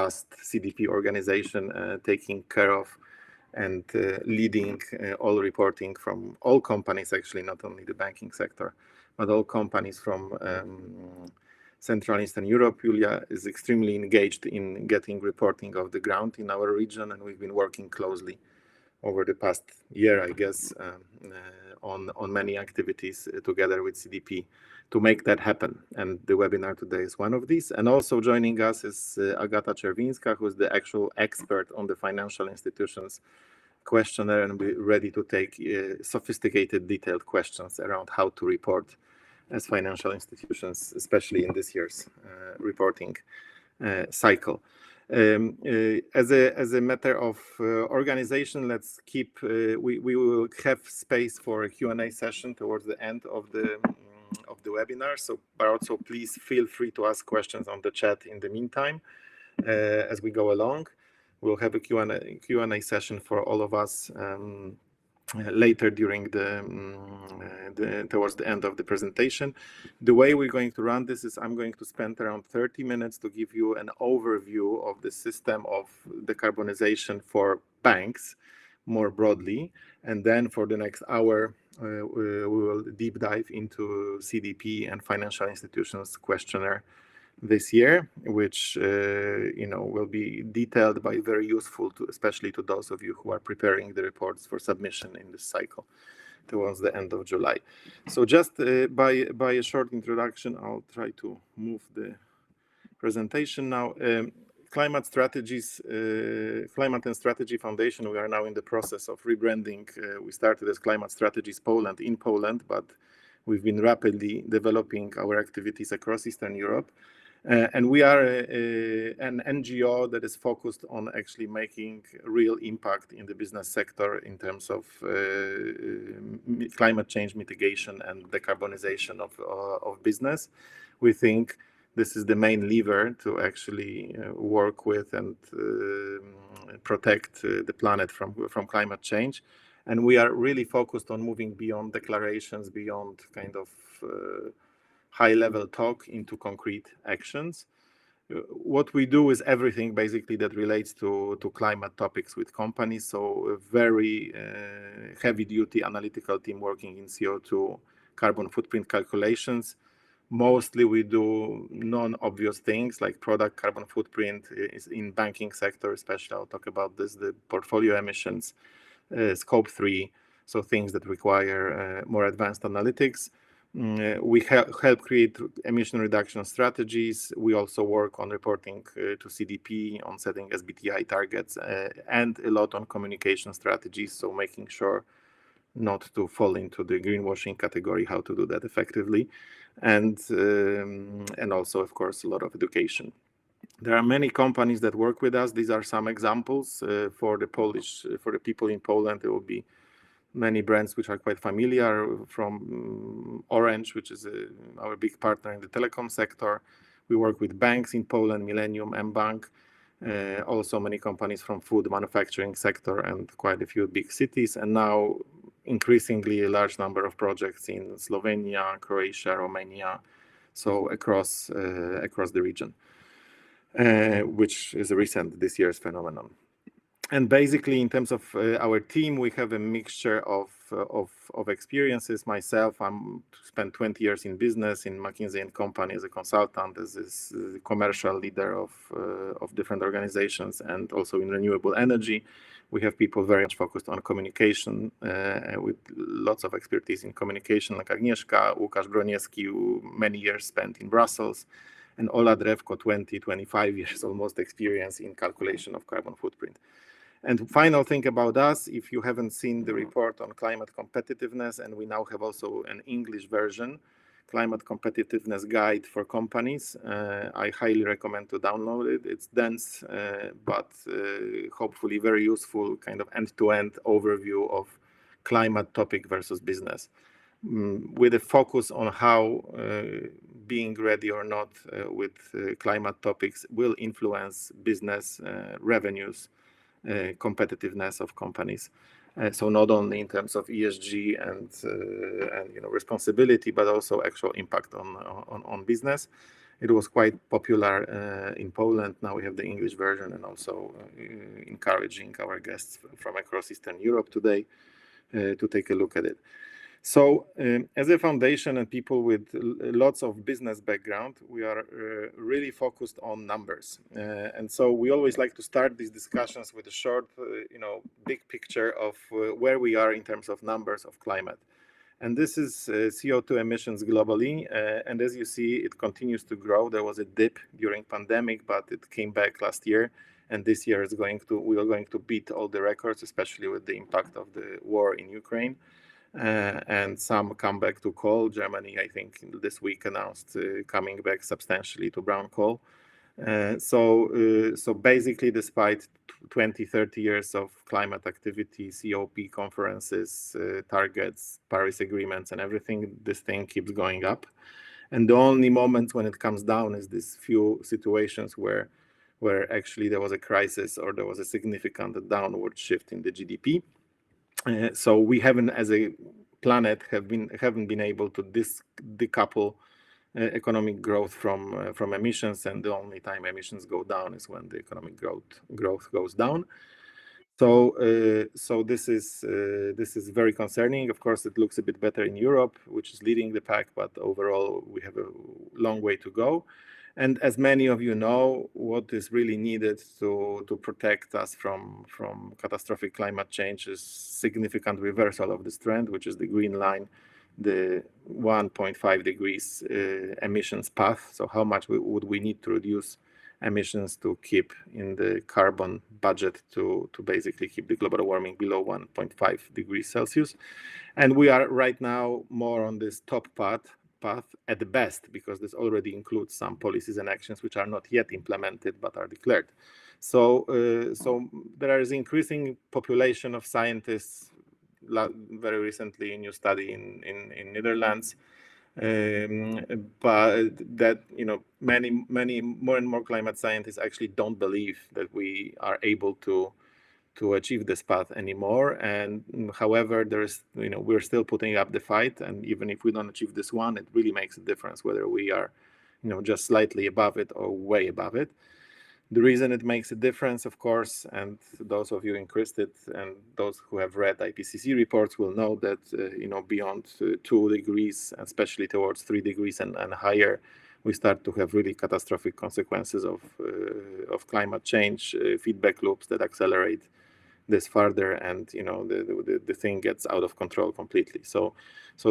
CDP organization taking care of and leading all reporting from all companies, actually, not only the banking sector, but all companies from Central and Eastern Europe. Julia is extremely engaged in getting reporting off the ground in our region, and we've been working closely over the past year, I guess, on many activities together with CDP to make that happen. And the webinar today is one of these. And also joining us is Agata Czerwińska, who is the actual expert on the financial institutions questionnaire, and we're ready to take sophisticated, detailed questions around how to report as financial institutions, especially in this year's reporting cycle. As a matter of organization, let's keep. We will have space for a Q&A session towards the end of the webinar. So, but also please feel free to ask questions on the chat in the meantime as we go along. We'll have a Q&A session for all of us later during towards the end of the presentation. The way we're going to run this is I'm going to spend around 30 minutes to give you an overview of the system of decarbonization for banks more broadly, and then for the next hour we will deep dive into CDP and financial institutions questionnaire this year, which will be detailed, but very useful to, especially to those of you who are preparing the reports for submission in this cycle towards the end of July. So just by a short introduction, I'll try to move the presentation now. Climate strategies, Climate and Strategy Foundation, we are now in the process of rebranding. We started as Climate Strategies Poland in Poland, but we've been rapidly developing our activities across Eastern Europe. And we are an NGO that is focused on actually making real impact in the business sector in terms of climate change mitigation and decarbonization of business. We think this is the main lever to actually work with and protect the planet from climate change. And we are really focused on moving beyond declarations, beyond kind of high-level talk into concrete actions. What we do is everything basically that relates to climate topics with companies. So a very heavy-duty analytical team working in CO2 carbon footprint calculations. Mostly we do non-obvious things like product carbon footprint is in banking sector, especially. I'll talk about this, the portfolio emissions, scope 3, so things that require more advanced analytics. We help create emission reduction strategies. We also work on reporting to CDP, on setting SBTi targets, and a lot on communication strategies, so making sure not to fall into the greenwashing category, how to do that effectively, and also, of course, a lot of education. There are many companies that work with us. These are some examples for the people in Poland. There will be many brands which are quite familiar, from Orange, which is our big partner in the telecom sector. We work with banks in Poland, Millennium, mBank, also many companies from food manufacturing sector and quite a few big cities, and now increasingly a large number of projects in Slovenia, Croatia, Romania, so across the region, which is a recent this year's phenomenon. And basically, in terms of our team, we have a mixture of experiences. Myself, I'm spent 20 years in business in McKinsey & Company as a consultant, as a commercial leader of different organizations, and also in renewable energy. We have people very much focused on communication with lots of expertise in communication, like Agnieszka, Łukasz Broniewski, who many years spent in Brussels, and Ola Drewko, 25 years almost experience in calculation of carbon footprint. And final thing about us, if you haven't seen the report on climate competitiveness, and we now have also an English version, Climate Competitiveness Guide for Companies, I highly recommend to download it. It's dense, but hopefully very useful, kind of end-to-end overview of climate topic versus business, with a focus on how being ready or not with climate topics will influence business revenues, competitiveness of companies. So not only in terms of ESG and responsibility, but also actual impact on business. It was quite popular in Poland. Now we have the English version, and also encouraging our guests from across Eastern Europe today to take a look at it. So as a foundation and people with lots of business background, we are really focused on numbers. And so we always like to start these discussions with a short, big picture of where we are in terms of numbers of climate. And this is CO2 emissions globally. And as you see, it continues to grow. There was a dip during pandemic, but it came back last year. And this year we are going to beat all the records, especially with the impact of the war in Ukraine. And some come back to coal. Germany, I think, this week announced coming back substantially to brown coal. So basically, despite 20, 30 years of climate activity, COP conferences, targets, Paris agreements, and everything, this thing keeps going up. And the only moment when it comes down is these few situations where actually there was a crisis or there was a significant downward shift in the GDP. So we haven't, as a planet, haven't been able to decouple economic growth from emissions, and the only time emissions go down is when the economic growth goes down. So this is very concerning. Of course, it looks a bit better in Europe, which is leading the pack, but overall we have a long way to go. And as many of you know, what is really needed to protect us from catastrophic climate change is significant reversal of this trend, which is the green line, the 1.5 degrees emissions path. So how much would we need to reduce emissions to keep in the carbon budget to basically keep the global warming below 1.5 degrees Celsius. And we are right now more on this top path at the best, because this already includes some policies and actions which are not yet implemented but are declared. So there is increasing population of scientists. Very recently, a new study in Netherlands, but that many more and more climate scientists actually don't believe that we are able to achieve this path anymore. And however, we're still putting up the fight, and even if we don't achieve this one, it really makes a difference whether we are just slightly above it or way above it. The reason it makes a difference, of course, and those of you interested and those who have read IPCC reports will know that beyond 2 degrees, especially towards 3 degrees and higher, we start to have really catastrophic consequences of climate change, feedback loops that accelerate this further, and the thing gets out of control completely. So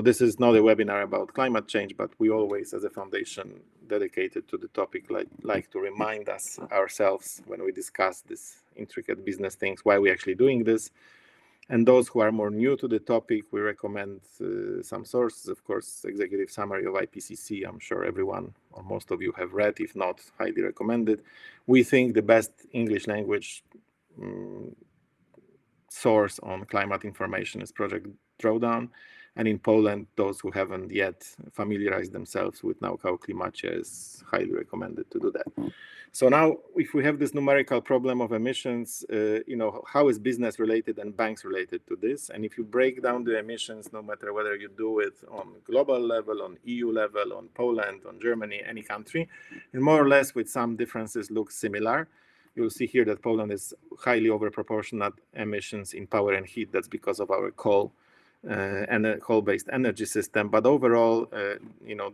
this is not a webinar about climate change, but we always, as a foundation dedicated to the topic, like to remind ourselves when we discuss these intricate business things why we're actually doing this. And those who are more new to the topic, we recommend some sources. Of course, executive summary of IPCC, I'm sure everyone or most of you have read. If not, highly recommended. We think the best English language source on climate information is Project Drawdown. And in Poland, those who haven't yet familiarized themselves with Klimatycznej is highly recommended to do that. So now, if we have this numerical problem of emissions, how is business related and banks related to this? And if you break down the emissions, no matter whether you do it on global level, on EU level, on Poland, on Germany, any country, and more or less with some differences look similar. You'll see here that Poland is highly overproportionate emissions in power and heat. That's because of our coal and a coal-based energy system. But overall,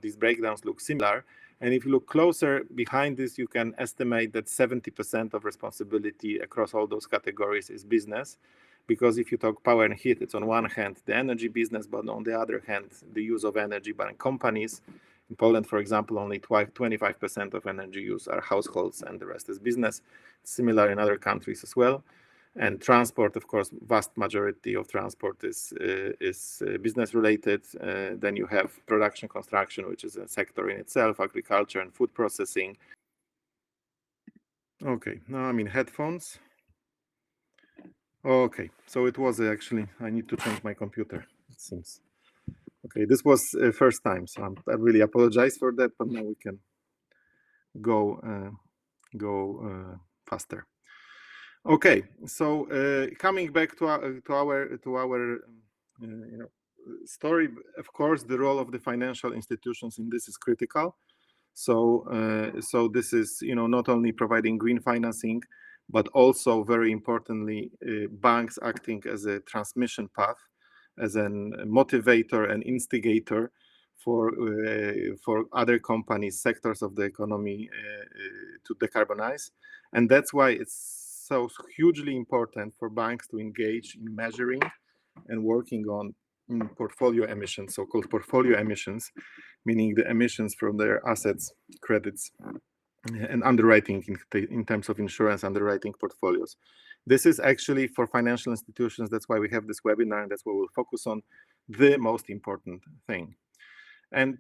these breakdowns look similar. And if you look closer behind this, you can estimate that 70% of responsibility across all those categories is business. Because if you talk power and heat, it's on one hand the energy business, but on the other hand, the use of energy by companies. In Poland, for example, only 25% of energy use are households and the rest is business. Similar in other countries as well. And transport, of course, vast majority of transport is business related. Then you have production, construction, which is a sector in itself, agriculture and food processing. Okay, now I'm in headphones. Okay, so it was actually, I need to change my computer, it seems. Okay, this was first time, so I really apologize for that, but now we can go faster. Okay, so coming back to our story, of course, the role of the financial institutions in this is critical. So this is, not only providing green financing, but also very importantly, banks acting as a transmission path, as a motivator and instigator for other companies, sectors of the economy to decarbonize. And that's why it's so hugely important for banks to engage in measuring and working on portfolio emissions, so-called portfolio emissions, meaning the emissions from their assets, credits, and underwriting in terms of insurance underwriting portfolios. This is actually for financial institutions, that's why we have this webinar, and that's what we'll focus on, the most important thing. And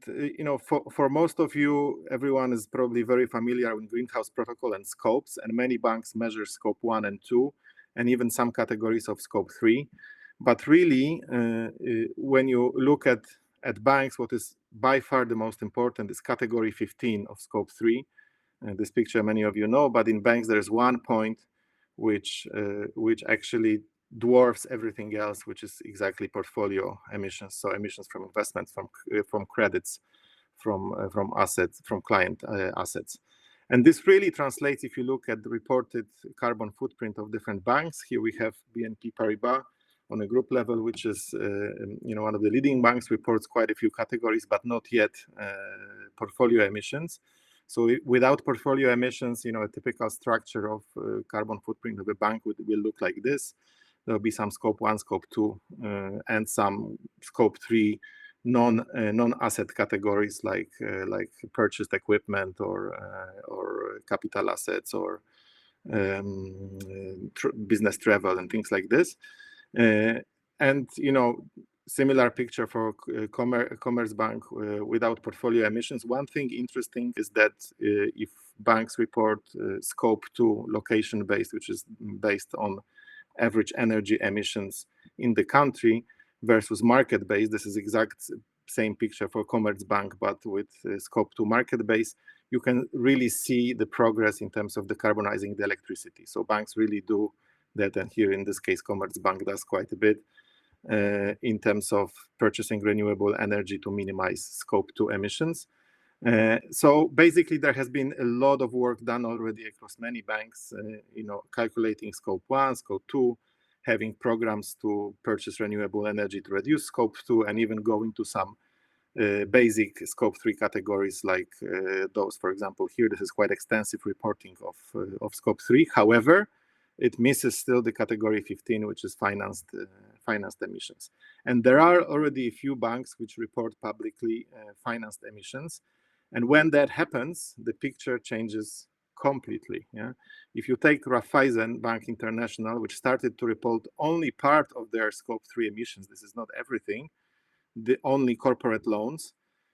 for most of you, everyone is probably very familiar with greenhouse protocol and scopes, and many banks measure scope 1 and 2, and even some categories of scope 3. But really, when you look at banks, what is by far the most important is category 15 of scope 3. This picture many of you know, but in banks there's one point which actually dwarfs everything else, which is exactly portfolio emissions. So emissions from investments, from credits, from assets, from client assets. And this really translates, if you look at the reported carbon footprint of different banks. Here we have BNP Paribas on a group level, which is one of the leading banks, reports quite a few categories, but not yet portfolio emissions. So without portfolio emissions, a typical structure of carbon footprint of a bank will look like this. There'll be some scope 1, scope 2, and some scope 3 non-asset categories like purchased equipment or capital assets or business travel and things like this. And similar picture for Commerzbank without portfolio emissions. One thing interesting is that if banks report scope 2 location-based, which is based on average energy emissions in the country, versus market-based, this is exact same picture for Commerzbank, but with scope 2 market-based, you can really see the progress in terms of decarbonizing the electricity. So banks really do that, and here in this case, Commerzbank does quite a bit in terms of purchasing renewable energy to minimize scope 2 emissions. So basically, there has been a lot of work done already across many banks, calculating scope 1, scope 2, having programs to purchase renewable energy to reduce scope 2, and even go into some basic scope 3 categories like those. For example, here, this is quite extensive reporting of scope 3. However, it misses still the category 15, which is financed emissions. And there are already a few banks which report publicly financed emissions. And when that happens, the picture changes completely. Yeah? If you take Raiffeisen Bank International, which started to report only part of their scope 3 emissions, this is not everything, the only corporate loans,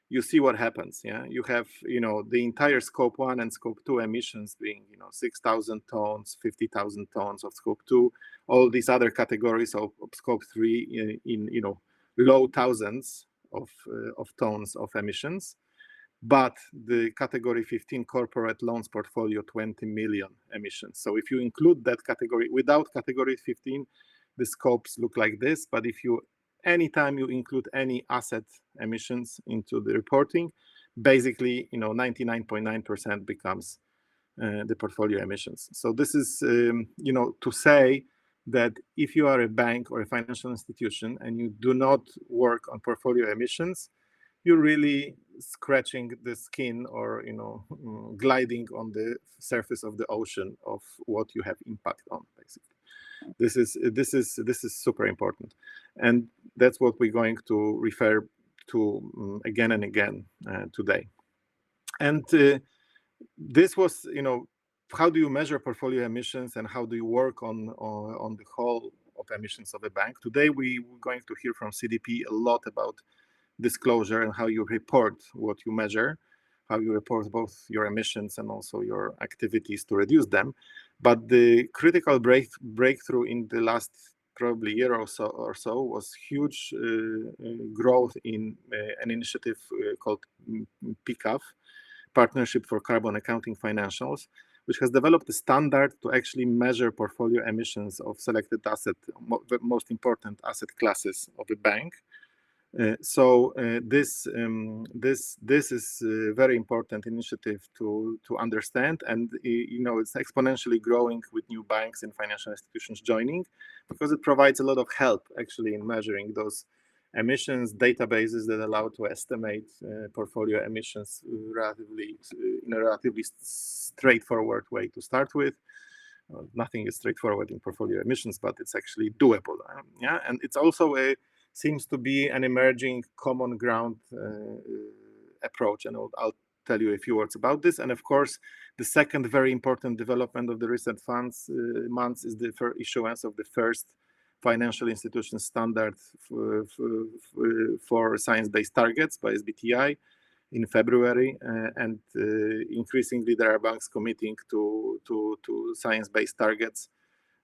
you see what happens. Yeah, you have the entire scope 1 and scope 2 emissions being 6,000 tons, 50,000 tons of scope 2, all these other categories of scope 3 in low thousands of tons of emissions. But the category 15 corporate loans portfolio, 20 million emissions. So if you include that category, without category 15, the scopes look like this. But if anytime you include any asset emissions into the reporting, basically 99.9% becomes the portfolio emissions. So this is to say that if you are a bank or a financial institution and you do not work on portfolio emissions, you're really scratching the skin or gliding on the surface of the ocean of what you have impact on, basically. This is super important, and that's what we're going to refer to again and again today. And this was, how do you measure portfolio emissions and how do you work on the whole of emissions of a bank? Today we're going to hear from CDP a lot about disclosure and how you report what you measure, how you report both your emissions and also your activities to reduce them. But the critical breakthrough in the last probably year or so was huge growth in an initiative called PCAF, Partnership for Carbon Accounting Financials, which has developed a standard to actually measure portfolio emissions of selected asset, the most important asset classes of a bank. This is a very important initiative to understand, and it's exponentially growing with new banks and financial institutions joining, because it provides a lot of help actually in measuring those emissions, databases that allow to estimate portfolio emissions in a relatively straightforward way to start with. Nothing is straightforward in portfolio emissions, but it's actually doable. And it's also seems to be an emerging common ground approach, and I'll tell you a few words about this. And of course, the second very important development of the recent months is the issuance of the first financial institution standard for science-based targets by SBTi in February, and increasingly there are banks committing to science-based targets.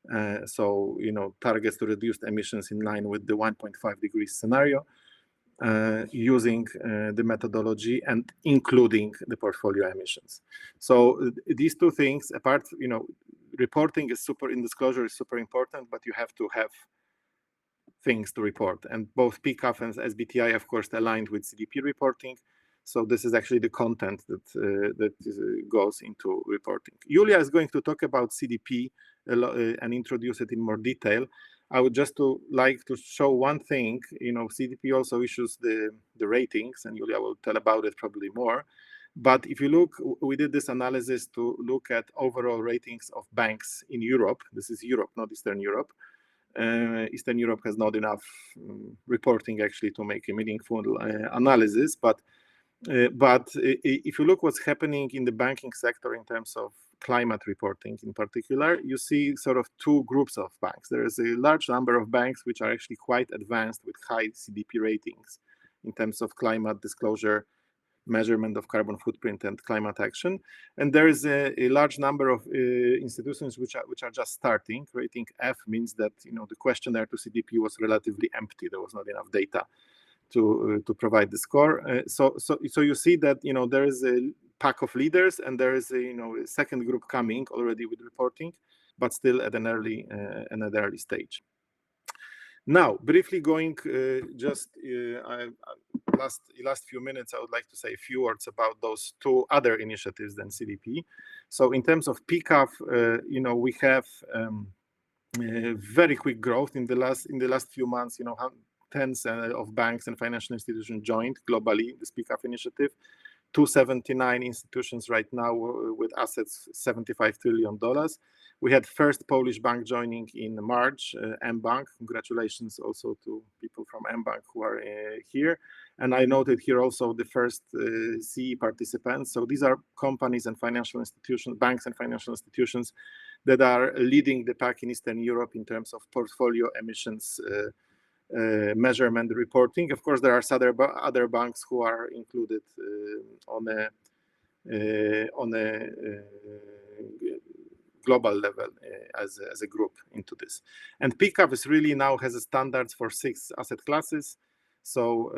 Targets to reduce emissions in line with the 1.5 degrees scenario, using the methodology and including the portfolio emissions. So these two things, apart, reporting is in disclosure is super important, but you have to have things to report. And both PCAF and SBTi, of course, aligned with CDP reporting. So this is actually the content that goes into reporting. Julia is going to talk about CDP and introduce it in more detail. I would just like to show one thing. CDP also issues the ratings, and Julia will tell about it probably more. But if you look, we did this analysis to look at overall ratings of banks in Europe. This is Europe, not Eastern Europe. Eastern Europe has not enough reporting actually to make a meaningful analysis. But if you look what's happening in the banking sector in terms of climate reporting in particular, you see sort of two groups of banks. There is a large number of banks which are actually quite advanced with high CDP ratings in terms of climate disclosure, measurement of carbon footprint, and climate action. And there is a large number of institutions which are just starting. Rating F means that the questionnaire to CDP was relatively empty. There was not enough data to provide the score. So you see that there is a pack of leaders, and there is a second group coming already with reporting, but still at an early stage. Now, briefly going last few minutes, I would like to say a few words about those two other initiatives than CDP. So in terms of PCAF, we have very quick growth in the last few months. Tens of banks and financial institutions joined globally this PCAF initiative. 279 institutions right now with assets $75 trillion. We had first Polish bank joining in March, mBank. Congratulations also to people from mBank who are here. And I noted here also the first CE participants. So these are companies and financial institutions, banks and financial institutions that are leading the pack in Eastern Europe in terms of portfolio emissions measurement reporting. Of course, there are other banks who are included on a global level as a group into this. And PCAF is really now has a standards for 6 asset classes. So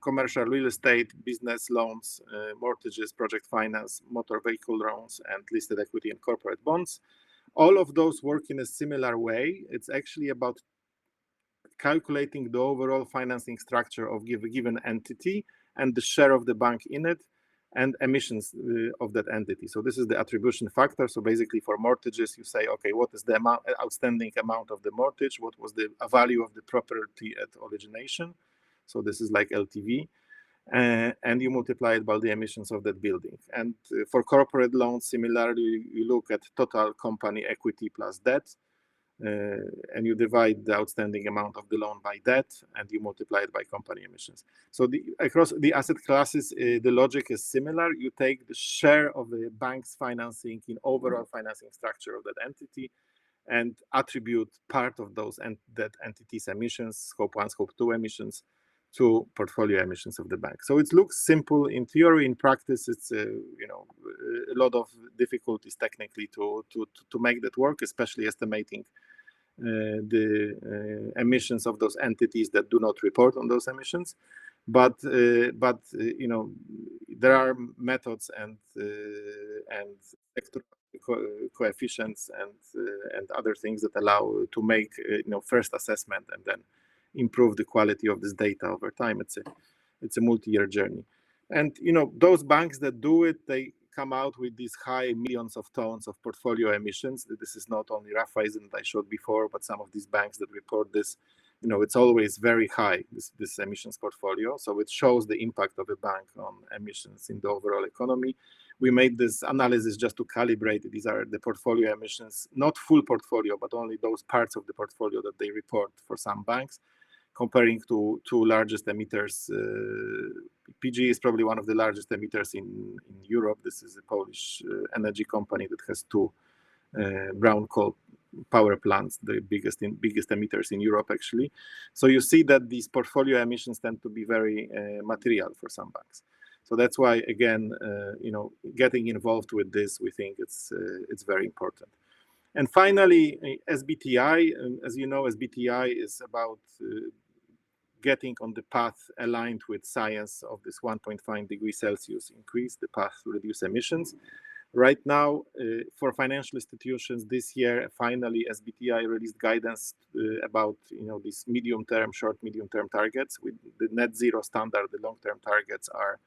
commercial real estate, business loans, mortgages, project finance, motor vehicle loans, and listed equity and corporate bonds. All of those work in a similar way. It's actually about calculating the overall financing structure of a given entity and the share of the bank in it and emissions of that entity. So this is the attribution factor. So basically for mortgages, you say, okay, what is the outstanding amount of the mortgage? What was the value of the property at origination? So this is like LTV. And you multiply it by the emissions of that building. And for corporate loans, similarly, you look at total company equity plus debt. And you divide the outstanding amount of the loan by debt, and you multiply it by company emissions. So across the asset classes, the logic is similar. You take the share of the bank's financing in overall financing structure of that entity and attribute part of that entity's emissions, scope 1, scope 2 emissions, to portfolio emissions of the bank. So it looks simple in theory. In practice, it's a lot of difficulties technically to make that work, especially estimating the emissions of those entities that do not report on those emissions. But there are methods and coefficients and other things that allow to make first assessment and then improve the quality of this data over time. It's a multi-year journey. And those banks that do it, they come out with these high millions of tons of portfolio emissions. This is not only Raiffeisen that I showed before, but some of these banks that report this, it's always very high, this emissions portfolio. So it shows the impact of a bank on emissions in the overall economy. We made this analysis just to calibrate. These are the portfolio emissions, not full portfolio, but only those parts of the portfolio that they report for some banks, comparing to two largest emitters. PG is probably one of the largest emitters in Europe. This is a Polish energy company that has two brown coal power plants, the biggest emitters in Europe, actually. So you see that these portfolio emissions tend to be very material for some banks. So that's why, again, getting involved with this, we think it's very important. And finally, SBTi. As you know, SBTi is about getting on the path aligned with science of this 1.5 degrees Celsius increase, the path to reduce emissions. Right now, for financial institutions this year, finally, SBTi released guidance about these short, medium-term targets. With the net zero standard, the long-term targets are,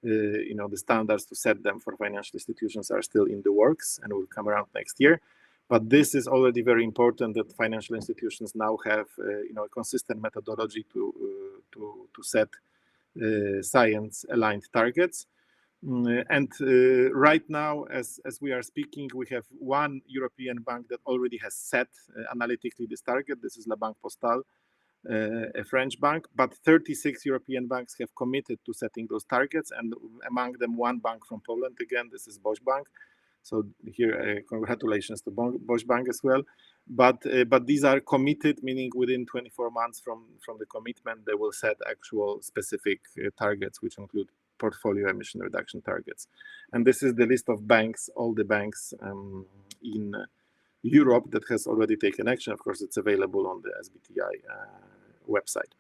the standards to set them for financial institutions are still in the works and will come around next year. But this is already very important that financial institutions now have, a consistent methodology to set science-aligned targets. And right now, as we are speaking, we have one European bank that already has set analytically this target. This is La Banque Postale, a French bank, but 36 European banks have committed to setting those targets, and among them one bank from Poland, again, this is Bosch Bank. So here, congratulations to Bosch Bank as well. But these are committed, meaning within 24 months from the commitment, they will set actual specific targets, which include portfolio emission reduction targets. And this is the list of banks, all the banks in Europe that has already taken action. Of course, it's available on the SBTi website.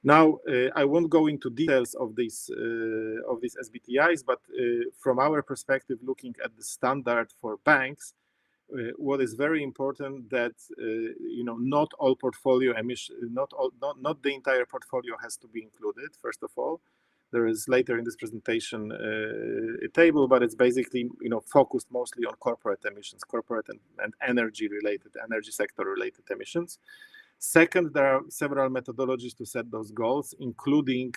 Now, I won't go into details of these SBTis, but from our perspective, looking at the standard for banks, what is very important that not all portfolio emission, not the entire portfolio has to be included. First of all, there is later in this presentation a table, but it's basically focused mostly on corporate emissions, corporate and energy sector related emissions. Second, there are several methodologies to set those goals, including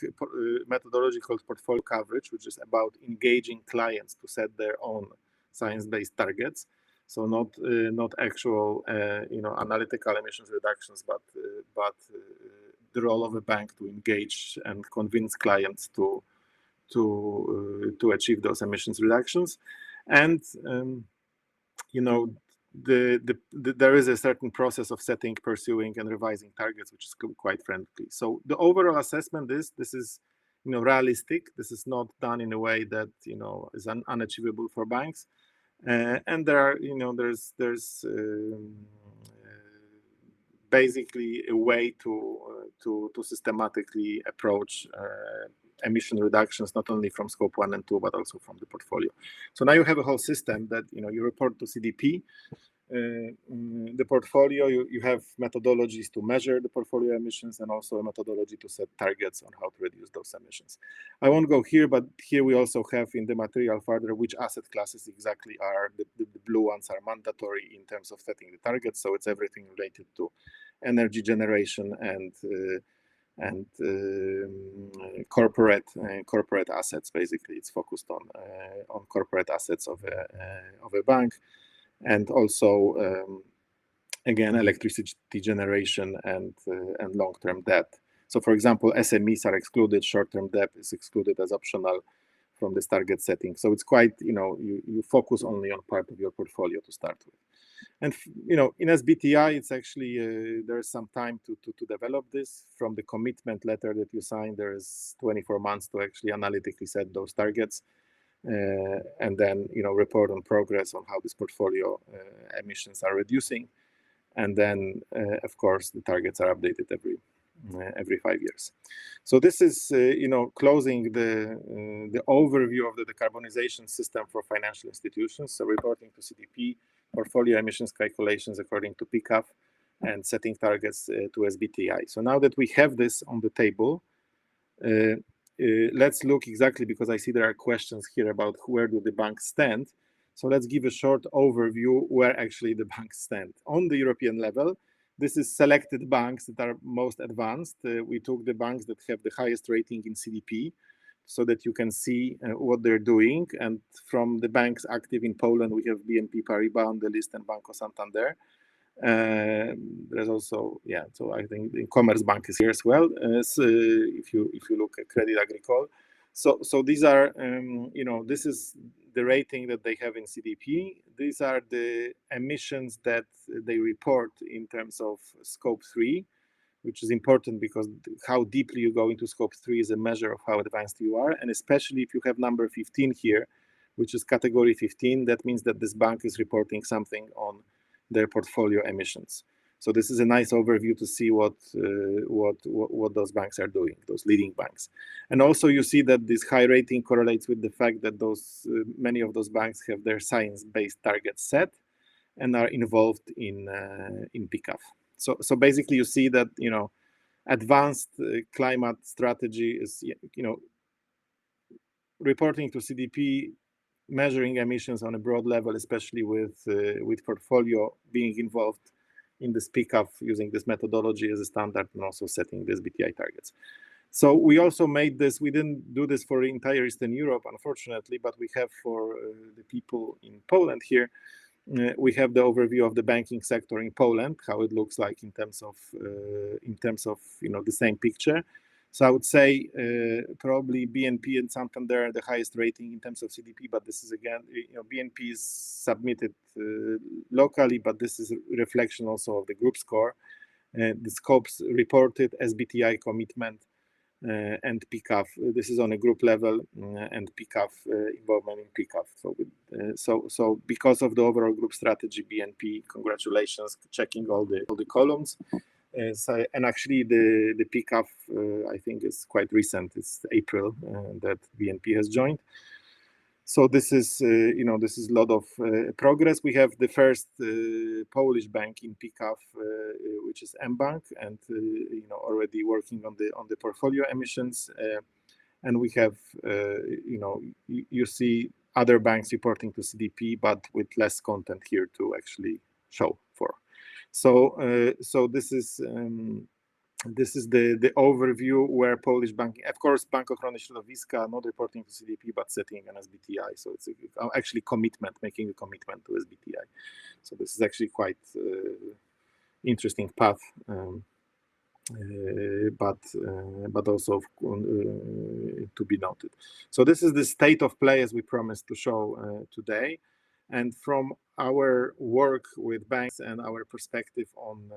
methodology called portfolio coverage, which is about engaging clients to set their own science-based targets. So not actual analytical emissions reductions, but the role of a bank to engage and convince clients to achieve those emissions reductions. And there is a certain process of setting, pursuing, and revising targets, which is quite friendly. So the overall assessment is this is realistic. This is not done in a way that is unachievable for banks. And there are there's basically a way to systematically approach emission reductions, not only from scope 1 and 2, but also from the portfolio. So now you have a whole system that you report to CDP. The portfolio, you have methodologies to measure the portfolio emissions and also a methodology to set targets on how to reduce those emissions. I won't go here, but here we also have in the material further which asset classes exactly are. The blue ones are mandatory in terms of setting the targets, so it's everything related to energy generation and corporate assets. Basically, it's focused on corporate assets of a bank. And also, again, electricity generation and long-term debt. So, for example, SMEs are excluded. Short-term debt is excluded as optional from this target setting. So it's quite, you focus only on part of your portfolio to start with. And in SBTi, it's actually there is some time to develop this. From the commitment letter that you sign, there is 24 months to actually analytically set those targets. And then report on progress on how this portfolio emissions are reducing, and then of course the targets are updated every 5 years. So this is closing the overview of the decarbonization system for financial institutions. So reporting to CDP, portfolio emissions calculations according to PCAF, and setting targets to SBTi. So now that we have this on the table, let's look exactly, because I see there are questions here about where do the banks stand. So let's give a short overview where actually the banks stand. On the European level, this is selected banks that are most advanced. We took the banks that have the highest rating in CDP so that you can see what they're doing. And from the banks active in Poland, we have BNP Paribas on the list and Banco Santander. There's also, so I think the Commerzbank is here as well. So if you look at Crédit Agricole, so these are this is the rating that they have in CDP. These are the emissions that they report in terms of scope 3, which is important because how deeply you go into scope 3 is a measure of how advanced you are, and especially if you have number 15 here, which is category 15, that means that this bank is reporting something on their portfolio emissions. So this is a nice overview to see what those banks are doing, those leading banks. And also you see that this high rating correlates with the fact that many of those banks have their science-based targets set and are involved in PCAF. So basically you see that advanced climate strategy is reporting to CDP, measuring emissions on a broad level, especially with portfolio being involved in this PCAF using this methodology as a standard, and also setting the SBTi targets. So we also made this, we didn't do this for entire Eastern Europe, unfortunately, but we have for the people in Poland here, we have the overview of the banking sector in Poland, how it looks like in terms of the same picture. So I would say probably BNP and Santander are the highest rating in terms of CDP, but this is again, BNP is submitted locally, but this is a reflection also of the group score. The scopes reported, SBTi commitment, and PCAF. This is on a group level, and PCAF involvement in PCAF. So because of the overall group strategy, BNP, congratulations, checking all the columns. And actually the PCAF I think is quite recent. It's April that BNP has joined. So this is this is a lot of progress. We have the first Polish bank in PCAF, which is mBank, and already working on the portfolio emissions. And we have you see other banks reporting to CDP, but with less content here to actually show for. So this is the overview where Polish banking, of course, Bank Ochrony Środowiska not reporting to CDP but setting an SBTi. So it's actually making a commitment to SBTi. So this is actually quite interesting path, but also to be noted. So this is the state of play as we promised to show today. And from our work with banks and our perspective on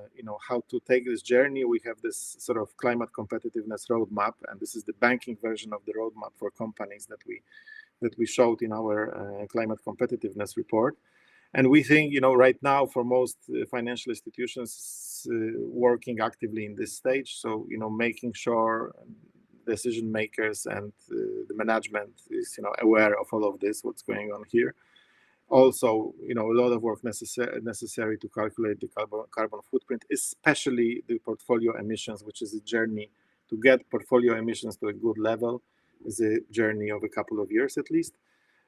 how to take this journey, we have this sort of climate competitiveness roadmap, and this is the banking version of the roadmap for companies that we showed in our climate competitiveness report. And we think right now for most financial institutions working actively in this stage, so making sure decision makers and the management is aware of all of this, what's going on here. Also, a lot of work necessary to calculate the carbon footprint, especially the portfolio emissions, which is a journey to get portfolio emissions to a good level, is a journey of a couple of years at least.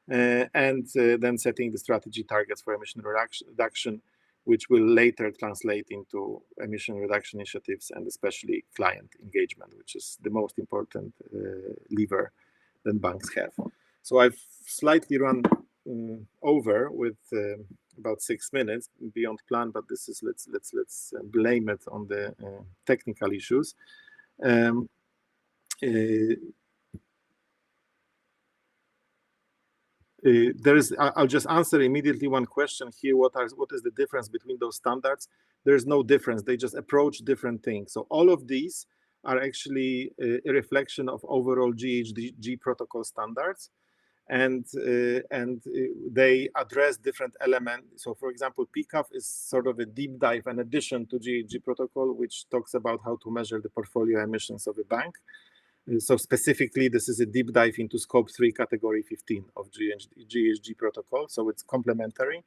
And then setting the strategy targets for emission reduction, which will later translate into emission reduction initiatives and especially client engagement, which is the most important lever that banks have. So I've slightly run over with about 6 minutes beyond plan, but this is let's blame it on the technical issues. I'll just answer immediately one question here. What is the difference between those standards? There's no difference. They just approach different things. So all of these are actually a reflection of overall GHG protocol standards. And they address different elements. So, for example, PCAF is sort of a deep dive, an addition to GHG protocol, which talks about how to measure the portfolio emissions of a bank. So specifically, this is a deep dive into scope 3 category 15 of GHG protocol. So it's complementary.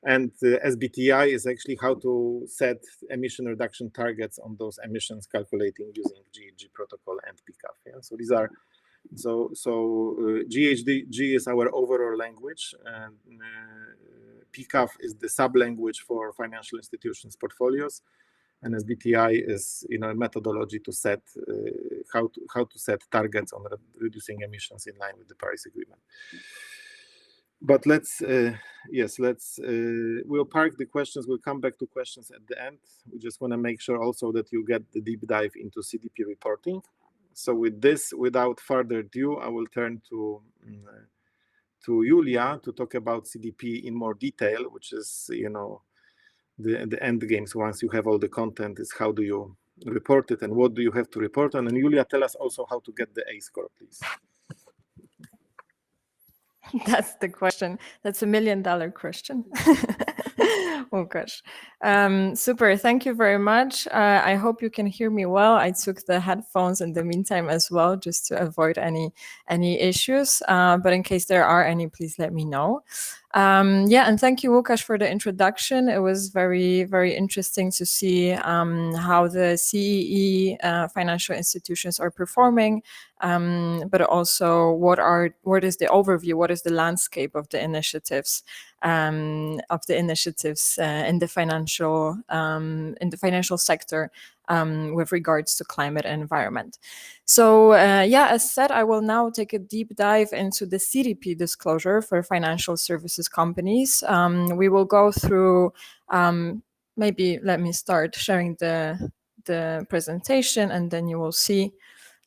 And SBTI is actually how to set emission reduction targets on those emissions, calculating using GHG protocol and PCAF. Yeah? So these are GHG is our overall language, and PCAF is the sub language for financial institutions portfolios, and SBTI is a methodology to set how to set targets on reducing emissions in line with the Paris Agreement. But we'll park the questions. We'll come back to questions at the end. We just want to make sure also that you get the deep dive into CDP reporting. So with this, without further ado, I will turn to Julia to talk about CDP in more detail, which is, the end game. So once you have all the content, is how do you report it and what do you have to report on? And Julia, tell us also how to get the A score, please. That's the question. That's $1 million question. Oh gosh. Super. Thank you very much. I hope you can hear me well. I took the headphones in the meantime as well, just to avoid any issues. But in case there are any, please let me know. And thank you, Łukasz, for the introduction. It was very, very interesting to see how the CEE financial institutions are performing, but also what is the overview, what is the landscape of the initiatives in the financial sector with regards to climate and environment. So as said, I will now take a deep dive into the CDP disclosure for financial services companies. We will go through, maybe let me start sharing the presentation, and then you will see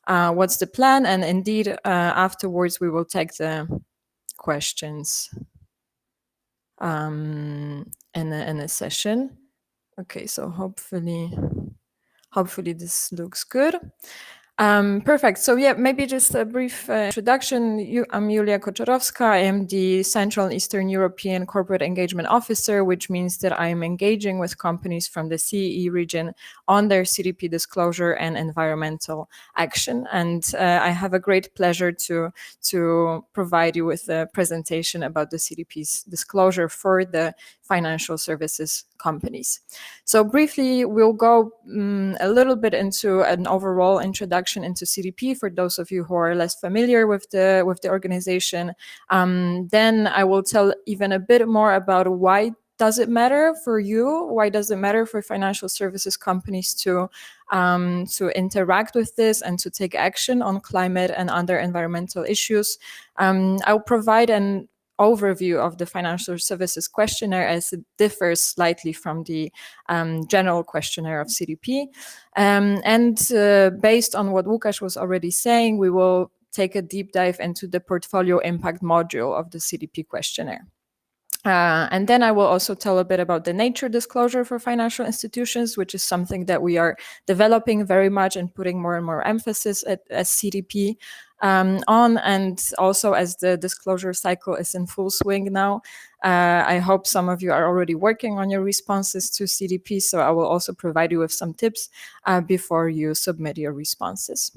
what's the plan. And indeed, afterwards, we will take the questions in a session. Okay, so hopefully this looks good. Perfect. So maybe just a brief introduction. I'm Julia Koczorowska. I am the Central and Eastern European Corporate Engagement Officer, which means that I am engaging with companies from the CEE region on their CDP disclosure and environmental action. And I have a great pleasure to provide you with a presentation about the CDP's disclosure for the financial services companies. So briefly, we'll go a little bit into an overall introduction into CDP for those of you who are less familiar with the organization. Then I will tell even a bit more about why does it matter for you? Why does it matter for financial services companies to interact with this and to take action on climate and other environmental issues? I'll provide an overview of the financial services questionnaire as it differs slightly from the general questionnaire of CDP. Based on what Łukasz was already saying, we will take a deep dive into the portfolio impact module of the CDP questionnaire. And then I will also tell a bit about the nature disclosure for financial institutions, which is something that we are developing very much and putting more and more emphasis as CDP on. And also as the disclosure cycle is in full swing now, I hope some of you are already working on your responses to CDP. So I will also provide you with some tips before you submit your responses.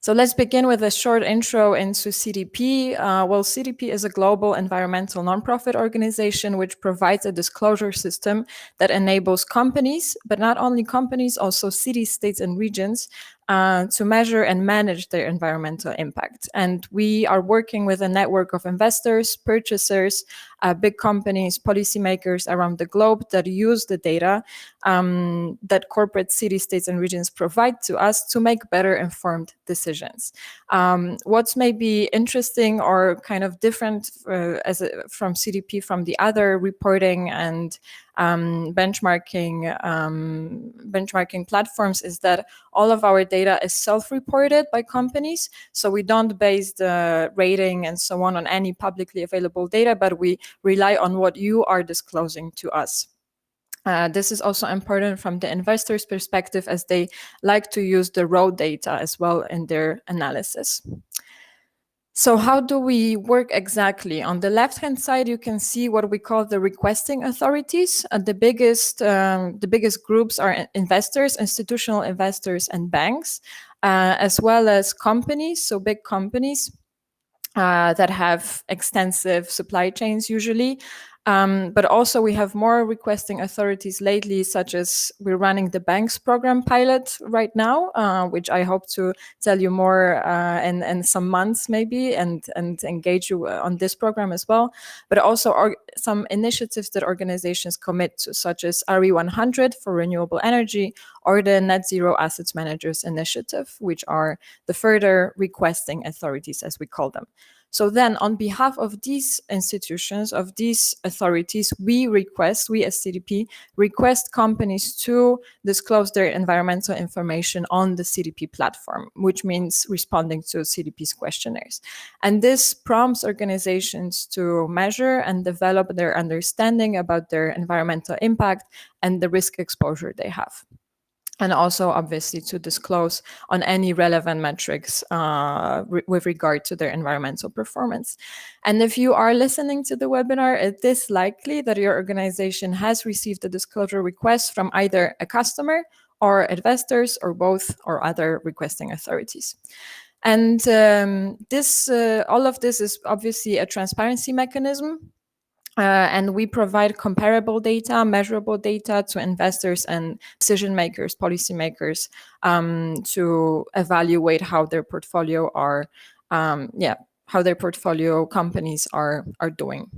So let's begin with a short intro into CDP. CDP is a global environmental nonprofit organization which provides a disclosure system that enables companies, but not only companies, also cities, states, and regions to measure and manage their environmental impact. And we are working with a network of investors, purchasers, big companies, policymakers around the globe that use the data that corporate cities, states, and regions provide to us to make better informed decisions. What's maybe interesting or kind of different from CDP from the other reporting and benchmarking platforms is that all of our data is self-reported by companies. So we don't base the rating and so on any publicly available data, but we rely on what you are disclosing to us. This is also important from the investor's perspective, as they like to use the raw data as well in their analysis. So how do we work exactly? On the left-hand side, you can see what we call the requesting authorities. The biggest groups are investors, institutional investors, and banks, as well as companies, so big companies that have extensive supply chains usually. But also we have more requesting authorities lately, such as we're running the banks program pilot right now, which I hope to tell you more in some months maybe, and engage you on this program as well. But also some initiatives that organizations commit to, such as RE100 for renewable energy, or the Net Zero Assets Managers Initiative, which are the further requesting authorities, as we call them. So then on behalf of these institutions, of these authorities, we as CDP, request companies to disclose their environmental information on the CDP platform, which means responding to CDP's questionnaires. And this prompts organizations to measure and develop their understanding about their environmental impact and the risk exposure they have. And also, obviously, to disclose on any relevant metrics with regard to their environmental performance. And if you are listening to the webinar, it is likely that your organization has received a disclosure request from either a customer or investors or both or other requesting authorities. And all of this is obviously a transparency mechanism. And we provide comparable data, measurable data to investors and decision makers, policymakers, to evaluate how their portfolio companies are doing.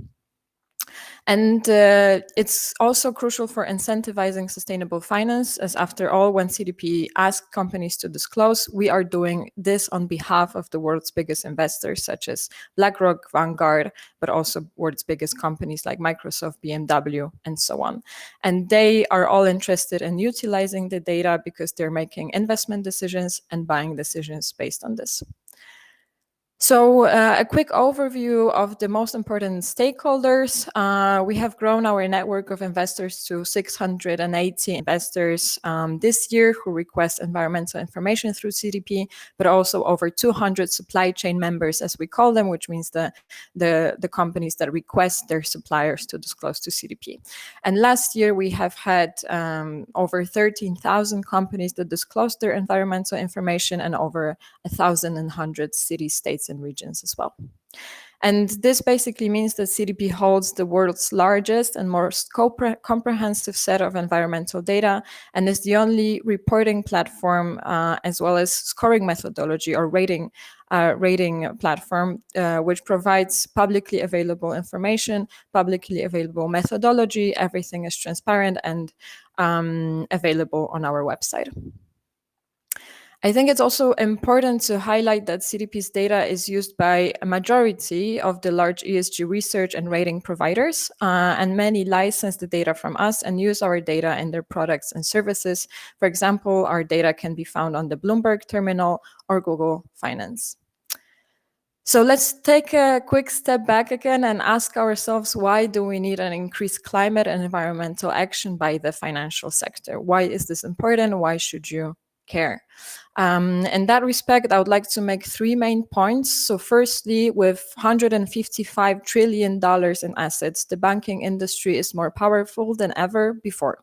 And it's also crucial for incentivizing sustainable finance, as after all, when CDP asks companies to disclose, we are doing this on behalf of the world's biggest investors, such as BlackRock, Vanguard, but also world's biggest companies like Microsoft, BMW, and so on. And they are all interested in utilizing the data because they're making investment decisions and buying decisions based on this. So a quick overview of the most important stakeholders. We have grown our network of investors to 680 investors this year who request environmental information through CDP, but also over 200 supply chain members, as we call them, which means the companies that request their suppliers to disclose to CDP. And last year we have had over 13,000 companies that disclosed their environmental information, and over 1,100 cities, states, and regions as well. And this basically means that CDP holds the world's largest and most comprehensive set of environmental data, and is the only reporting platform as well as scoring methodology or rating platform, which provides publicly available information, publicly available methodology. Everything is transparent and available on our website. I think it's also important to highlight that CDP's data is used by a majority of the large ESG research and rating providers, and many license the data from us and use our data in their products and services. For example, our data can be found on the Bloomberg terminal or Google Finance. So let's take a quick step back again and ask ourselves, why do we need an increased climate and environmental action by the financial sector? Why is this important? Why should you care? In that respect, I would like to make three main points. So firstly, with $155 trillion in assets, the banking industry is more powerful than ever before.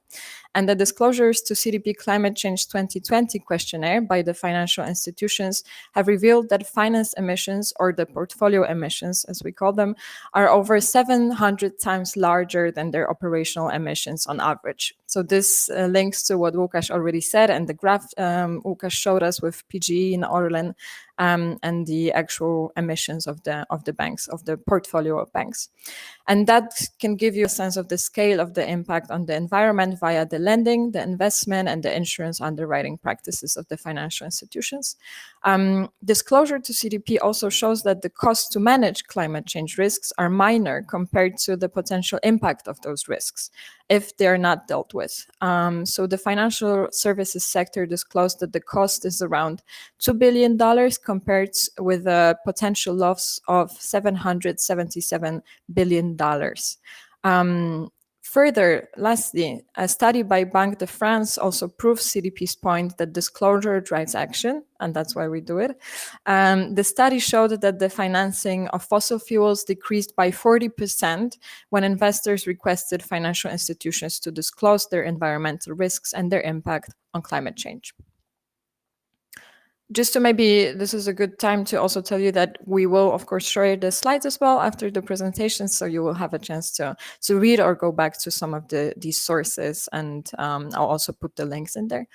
And the disclosures to CDP Climate Change 2020 questionnaire by the financial institutions have revealed that finance emissions, or the portfolio emissions, as we call them, are over 700 times larger than their operational emissions on average. So this links to what Łukasz already said, and the graph Łukasz showed us with PGE and Orlen, and the actual emissions of the banks, of the portfolio of banks. And that can give you a sense of the scale of the impact on the environment via the lending, the investment, and the insurance underwriting practices of the financial institutions. Disclosure to CDP also shows that the costs to manage climate change risks are minor compared to the potential impact of those risks if they're not dealt with. So the financial services sector disclosed that the cost is around $2 billion compared with a potential loss of $777 billion. Further, lastly, a study by Banque de France also proves CDP's point that disclosure drives action, and that's why we do it. The study showed that the financing of fossil fuels decreased by 40% when investors requested financial institutions to disclose their environmental risks and their impact on climate change. Just to maybe, this is a good time to also tell you that we will, of course, share the slides as well after the presentation, so you will have a chance to read or go back to some of these sources, and I'll also put the links in there.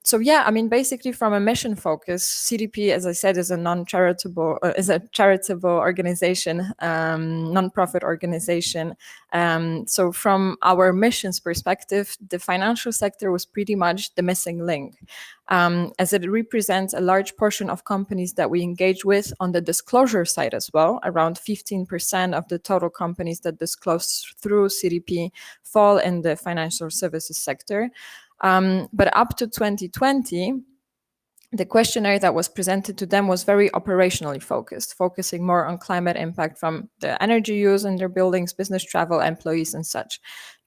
So yeah, I mean, basically from a mission focus, CDP, as I said, is a charitable organization, non-profit organization. So from our mission's perspective, the financial sector was pretty much the missing link, as it represents a large portion of companies that we engage with on the disclosure side as well. Around 15% of the total companies that disclose through CDP fall in the financial services sector. But up to 2020, the questionnaire that was presented to them was very operationally focused, focusing more on climate impact from the energy use in their buildings, business travel, employees, and such.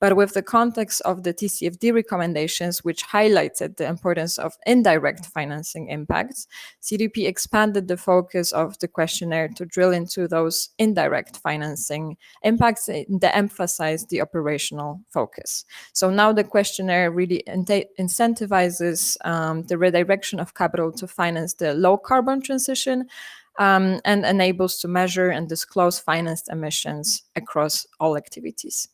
But with the context of the TCFD recommendations, which highlighted the importance of indirect financing impacts, CDP expanded the focus of the questionnaire to drill into those indirect financing impacts that emphasize the operational focus. So now the questionnaire really incentivizes the redirection of capital to finance the low carbon transition, and enables to measure and disclose financed emissions across all activities.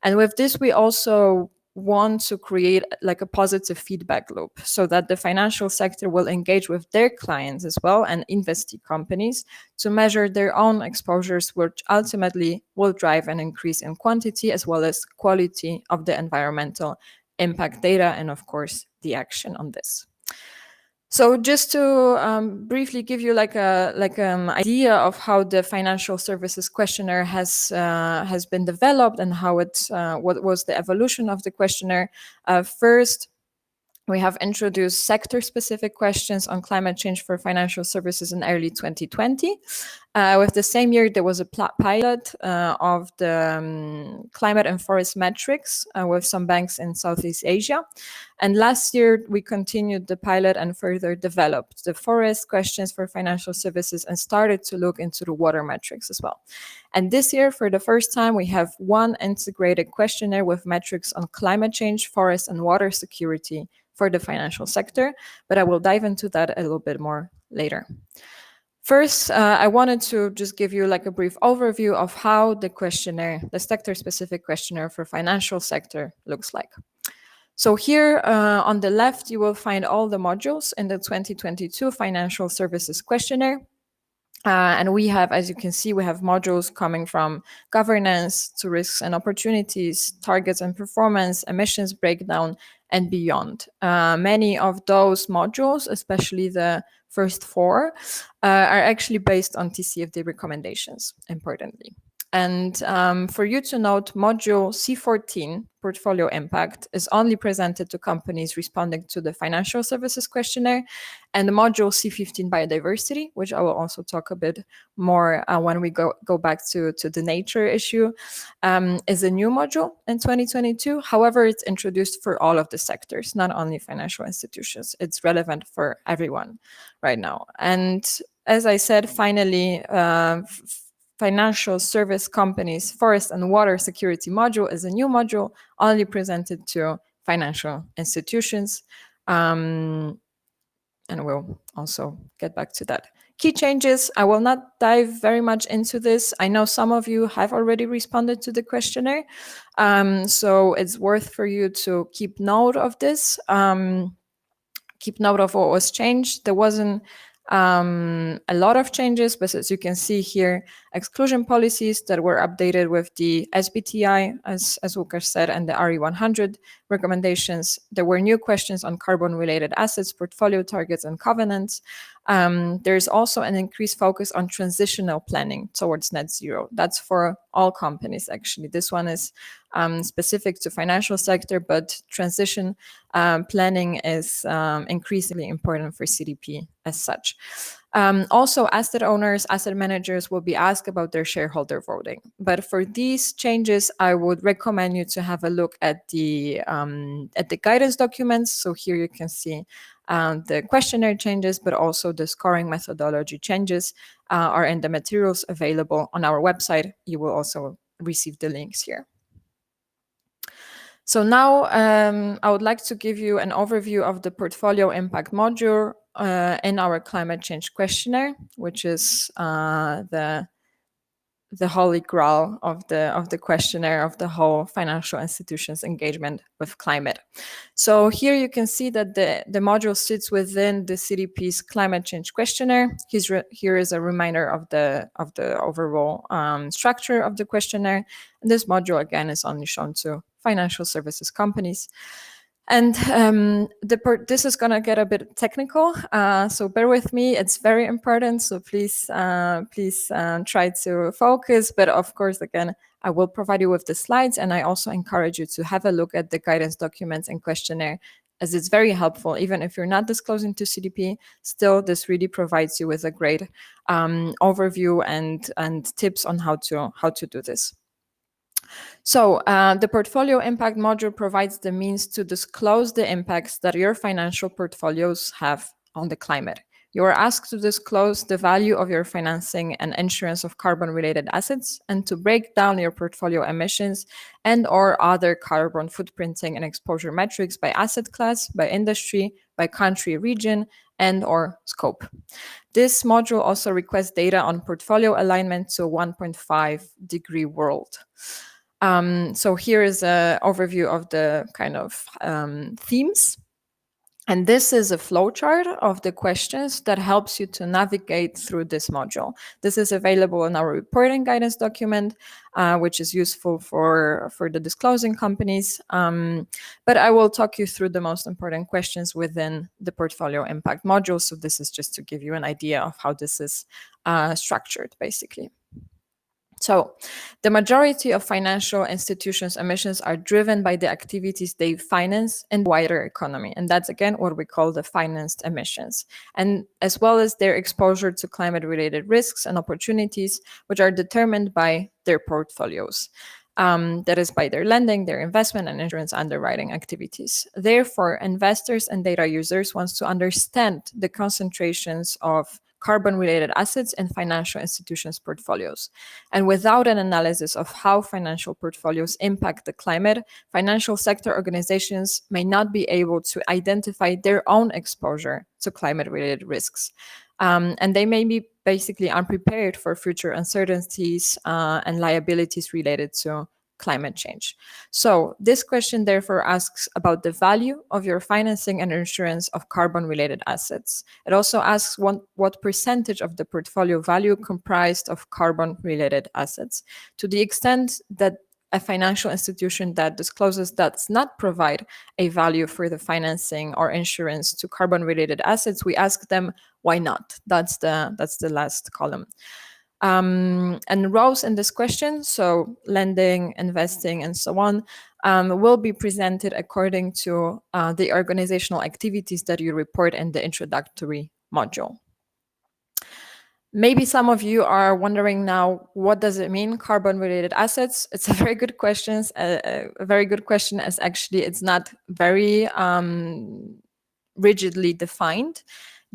And with this, we also want to create like a positive feedback loop so that the financial sector will engage with their clients as well and investee companies to measure their own exposures, which ultimately will drive an increase in quantity as well as quality of the environmental impact data and, of course, the action on this. So just to briefly give you like an idea of how the financial services questionnaire has been developed and how what was the evolution of the questionnaire. First, we have introduced sector-specific questions on climate change for financial services in early 2020. With the same year, there was a pilot of the climate and forest metrics with some banks in Southeast Asia. And last year, we continued the pilot and further developed the forest questions for financial services and started to look into the water metrics as well. And this year, for the first time, we have one integrated questionnaire with metrics on climate change, forest, and water security for the financial sector, but I will dive into that a little bit more later. First, I wanted to just give you like a brief overview of how the questionnaire, the sector-specific questionnaire for financial sector looks like. So here on the left, you will find all the modules in the 2022 Financial Services Questionnaire. And we have, as you can see, we have modules coming from governance to risks and opportunities, targets and performance, emissions breakdown, and beyond. Many of those modules, especially the first four, are actually based on TCFD recommendations, importantly. And for you to note, module C14, portfolio impact, is only presented to companies responding to the financial services questionnaire, and the module C15, biodiversity, which I will also talk a bit more when we go back to the nature issue, is a new module in 2022. However, it's introduced for all of the sectors, not only financial institutions. It's relevant for everyone right now. And as I said, finally, financial service companies, forest and water security module is a new module only presented to financial institutions. And we'll also get back to that. Key changes, I will not dive very much into this. I know some of you have already responded to the questionnaire. So it's worth for you to keep note of this. Keep note of what was changed. There wasn't a lot of changes, but as you can see here, exclusion policies that were updated with the SBTI, as Łukasz said, and the RE100 recommendations. There were new questions on carbon-related assets, portfolio targets, and covenants. There's also an increased focus on transitional planning towards net zero. That's for all companies, actually. This one is specific to financial sector, but transition planning is increasingly important for CDP as such. Also, asset owners, asset managers will be asked about their shareholder voting. But for these changes, I would recommend you to have a look at the guidance documents. So here you can see the questionnaire changes, but also the scoring methodology changes are in the materials available on our website. You will also receive the links here. So now I would like to give you an overview of the portfolio impact module in our climate change questionnaire, which is the holy grail of the questionnaire of the whole financial institutions engagement with climate. So here you can see that the module sits within the CDP's climate change questionnaire. Here is a reminder of the overall structure of the questionnaire. And this module again is only shown to financial services companies. And this is going to get a bit technical, so bear with me. It's very important, so please try to focus. But of course, again, I will provide you with the slides, and I also encourage you to have a look at the guidance documents and questionnaire, as it's very helpful. Even if you're not disclosing to CDP, still this really provides you with a great overview and tips on how to do this. So the portfolio impact module provides the means to disclose the impacts that your financial portfolios have on the climate. You are asked to disclose the value of your financing and insurance of carbon-related assets, and to break down your portfolio emissions and or other carbon footprinting and exposure metrics by asset class, by industry, by country, region, and or scope. This module also requests data on portfolio alignment to a 1.5-degree world. So here is an overview of the kind of themes. And this is a flowchart of the questions that helps you to navigate through this module. This is available in our reporting guidance document, which is useful for the disclosing companies. But I will talk you through the most important questions within the portfolio impact module. So this is just to give you an idea of how this is structured, basically. So the majority of financial institutions' emissions are driven by the activities they finance in the wider economy. And that's, again, what we call the financed emissions, and as well as their exposure to climate-related risks and opportunities, which are determined by their portfolios. That is by their lending, their investment, and insurance underwriting activities. Therefore, investors and data users want to understand the concentrations of carbon-related assets in financial institutions' portfolios. And without an analysis of how financial portfolios impact the climate, financial sector organizations may not be able to identify their own exposure to climate-related risks. And they may be basically unprepared for future uncertainties and liabilities related to climate change. So this question therefore asks about the value of your financing and insurance of carbon-related assets. It also asks what percentage of the portfolio value comprised of carbon-related assets. To the extent that a financial institution that discloses does not provide a value for the financing or insurance to carbon-related assets, we ask them why not. That's the last column. And rows in this question, so lending, investing, and so on, will be presented according to the organizational activities that you report in the introductory module. Maybe some of you are wondering now, what does it mean, carbon-related assets? It's a very good question. A very good question, as actually it's not very rigidly defined.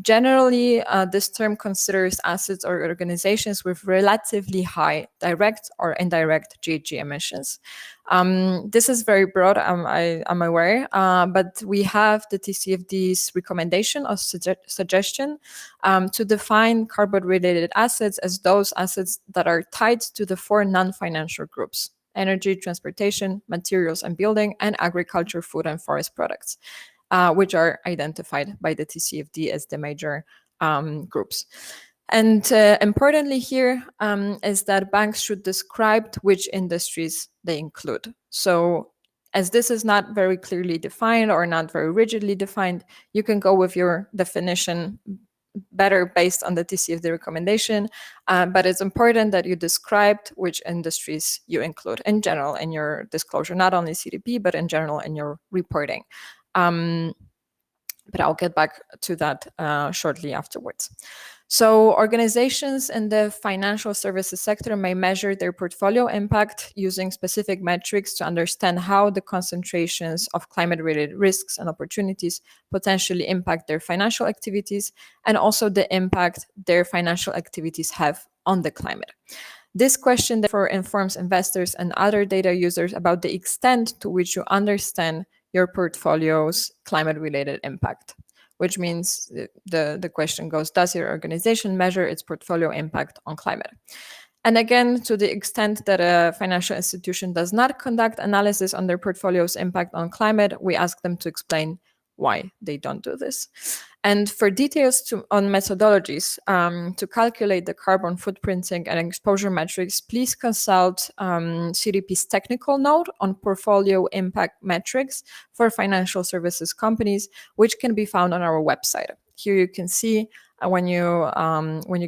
Generally, this term considers assets or organizations with relatively high direct or indirect GHG emissions. This is very broad, I'm aware, but we have the TCFD's recommendation or suggestion to define carbon-related assets as those assets that are tied to the 4 non-financial groups: energy, transportation, materials and building, and agriculture, food and forest products. Which are identified by the TCFD as the major groups. And importantly here is that banks should describe which industries they include. So as this is not very clearly defined or not very rigidly defined, you can go with your definition better based on the TCFD recommendation, but it's important that you described which industries you include in general in your disclosure, not only CDP, but in general in your reporting. But I'll get back to that shortly afterwards. So organizations in the financial services sector may measure their portfolio impact using specific metrics to understand how the concentrations of climate-related risks and opportunities potentially impact their financial activities, and also the impact their financial activities have on the climate. This question therefore informs investors and other data users about the extent to which you understand your portfolio's climate-related impact, which means the question goes, does your organization measure its portfolio impact on climate? And again, to the extent that a financial institution does not conduct analysis on their portfolio's impact on climate, we ask them to explain why they don't do this. And for details on methodologies to calculate the carbon footprinting and exposure metrics, please consult CDP's technical note on portfolio impact metrics for financial services companies, which can be found on our website. Here you can see when you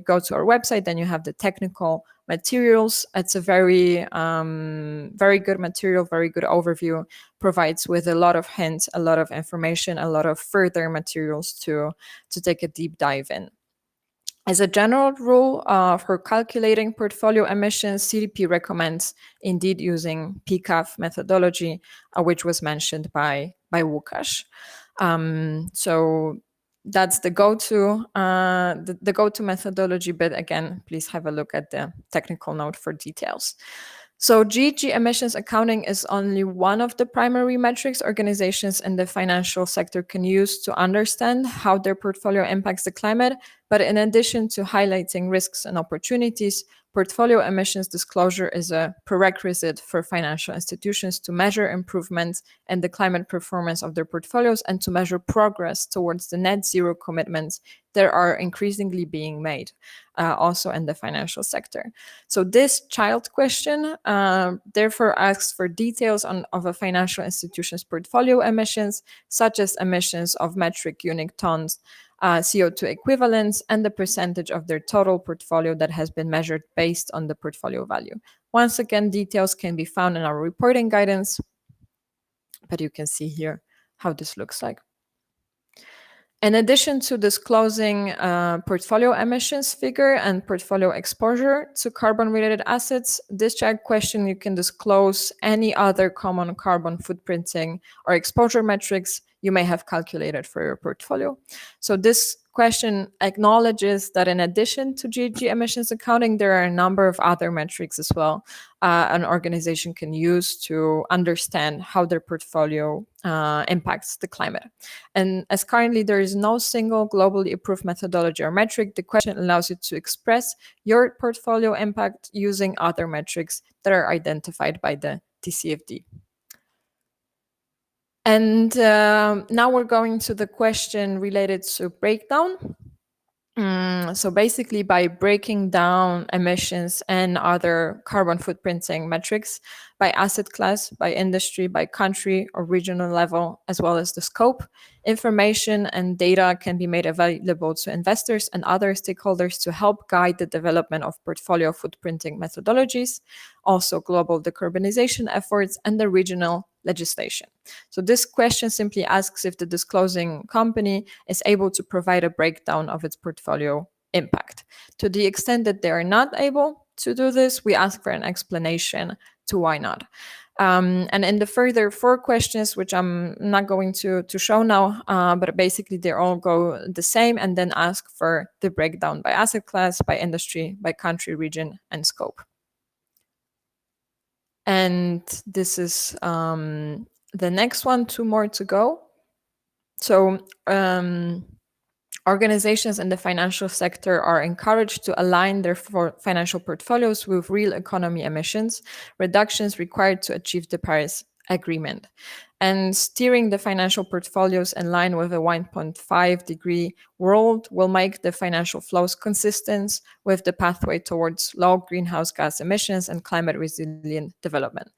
go to our website, then you have the technical materials. It's a very good material, very good overview, provides with a lot of hints, a lot of information, a lot of further materials to take a deep dive in. As a general rule for calculating portfolio emissions, CDP recommends indeed using PCAF methodology, which was mentioned by Łukasz. So that's the go-to methodology, but again, please have a look at the technical note for details. So GHG emissions accounting is only one of the primary metrics organizations in the financial sector can use to understand how their portfolio impacts the climate. But in addition to highlighting risks and opportunities, portfolio emissions disclosure is a prerequisite for financial institutions to measure improvements in the climate performance of their portfolios and to measure progress towards the net zero commitments that are increasingly being made also in the financial sector. So this child question therefore asks for details of a financial institution's portfolio emissions, such as emissions of metric unit tons, CO2 equivalents, and the percentage of their total portfolio that has been measured based on the portfolio value. Once again, details can be found in our reporting guidance, but you can see here how this looks like. In addition to disclosing portfolio emissions figure and portfolio exposure to carbon-related assets, this child question you can disclose any other common carbon footprinting or exposure metrics you may have calculated for your portfolio. So this question acknowledges that in addition to GHG emissions accounting, there are a number of other metrics as well an organization can use to understand how their portfolio impacts the climate. And as currently there is no single globally approved methodology or metric, the question allows you to express your portfolio impact using other metrics that are identified by the TCFD. And now we're going to the question related to breakdown. So basically by breaking down emissions and other carbon footprinting metrics by asset class, by industry, by country or regional level, as well as the scope, information and data can be made available to investors and other stakeholders to help guide the development of portfolio footprinting methodologies, also global decarbonization efforts, and the regional legislation. So this question simply asks if the disclosing company is able to provide a breakdown of its portfolio impact. To the extent that they are not able to do this, we ask for an explanation to why not. And in the further 4 questions, which I'm not going to show now, but basically they all go the same and then ask for the breakdown by asset class, by industry, by country, region, and scope. And this is the next one, 2 more to go. So organizations in the financial sector are encouraged to align their financial portfolios with real economy emissions reductions required to achieve the Paris Agreement. And steering the financial portfolios in line with a 1.5 degree world will make the financial flows consistent with the pathway towards low greenhouse gas emissions and climate resilient development.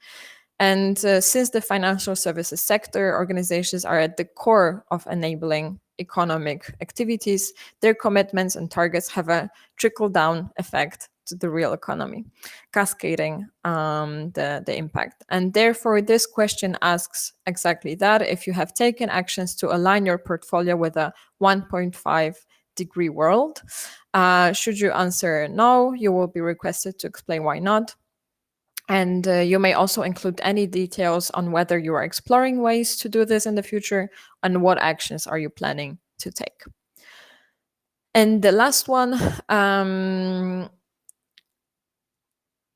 And since the financial services sector organizations are at the core of enabling economic activities, their commitments and targets have a trickle-down effect to the real economy, cascading the impact. And therefore, this question asks exactly that. If you have taken actions to align your portfolio with a 1.5 degree world, should you answer no, you will be requested to explain why not. And you may also include any details on whether you are exploring ways to do this in the future and what actions are you planning to take. And the last one,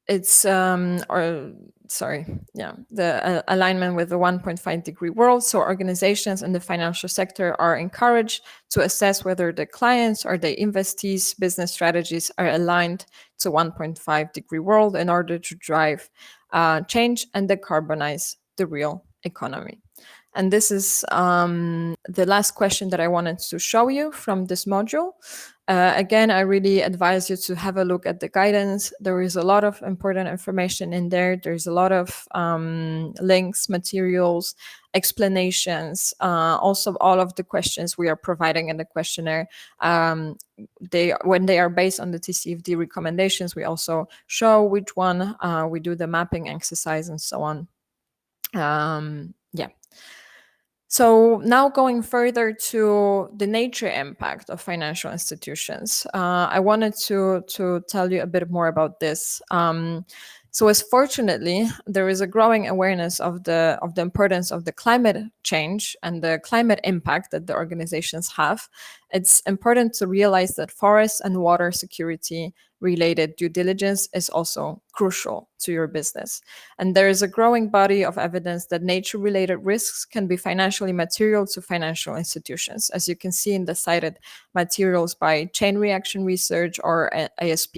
the alignment with the 1.5 degree world. So organizations in the financial sector are encouraged to assess whether the clients or the investees' business strategies are aligned to 1.5 degree world in order to drive change and decarbonize the real economy. And this is the last question that I wanted to show you from this module. Again, I really advise you to have a look at the guidance. There is a lot of important information in there. There's a lot of links, materials, explanations. Also, all of the questions we are providing in the questionnaire, when they are based on the TCFD recommendations, we also show which one we do the mapping exercise and so on. So now going further to the nature impact of financial institutions, I wanted to tell you a bit more about this. So as fortunately, there is a growing awareness of the importance of the climate change and the climate impact that the organizations have. It's important to realize that forest and water security related due diligence is also crucial to your business. And there is a growing body of evidence that nature-related risks can be financially material to financial institutions, as you can see in the cited materials by Chain Reaction Research or ASP.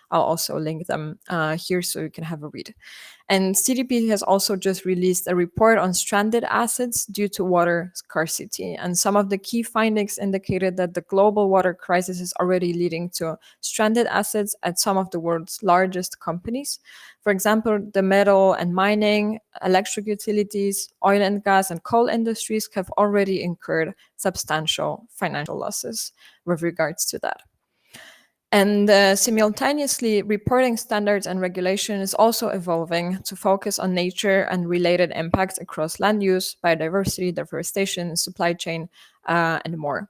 I'll also link them here so you can have a read. And CDP has also just released a report on stranded assets due to water scarcity. And some of the key findings indicated that the global water crisis is already leading to stranded assets at some of the world's largest companies. For example, the metal and mining, electric utilities, oil and gas, and coal industries have already incurred substantial financial losses with regards to that. And simultaneously, reporting standards and regulation is also evolving to focus on nature and related impacts across land use, biodiversity, deforestation, supply chain, and more.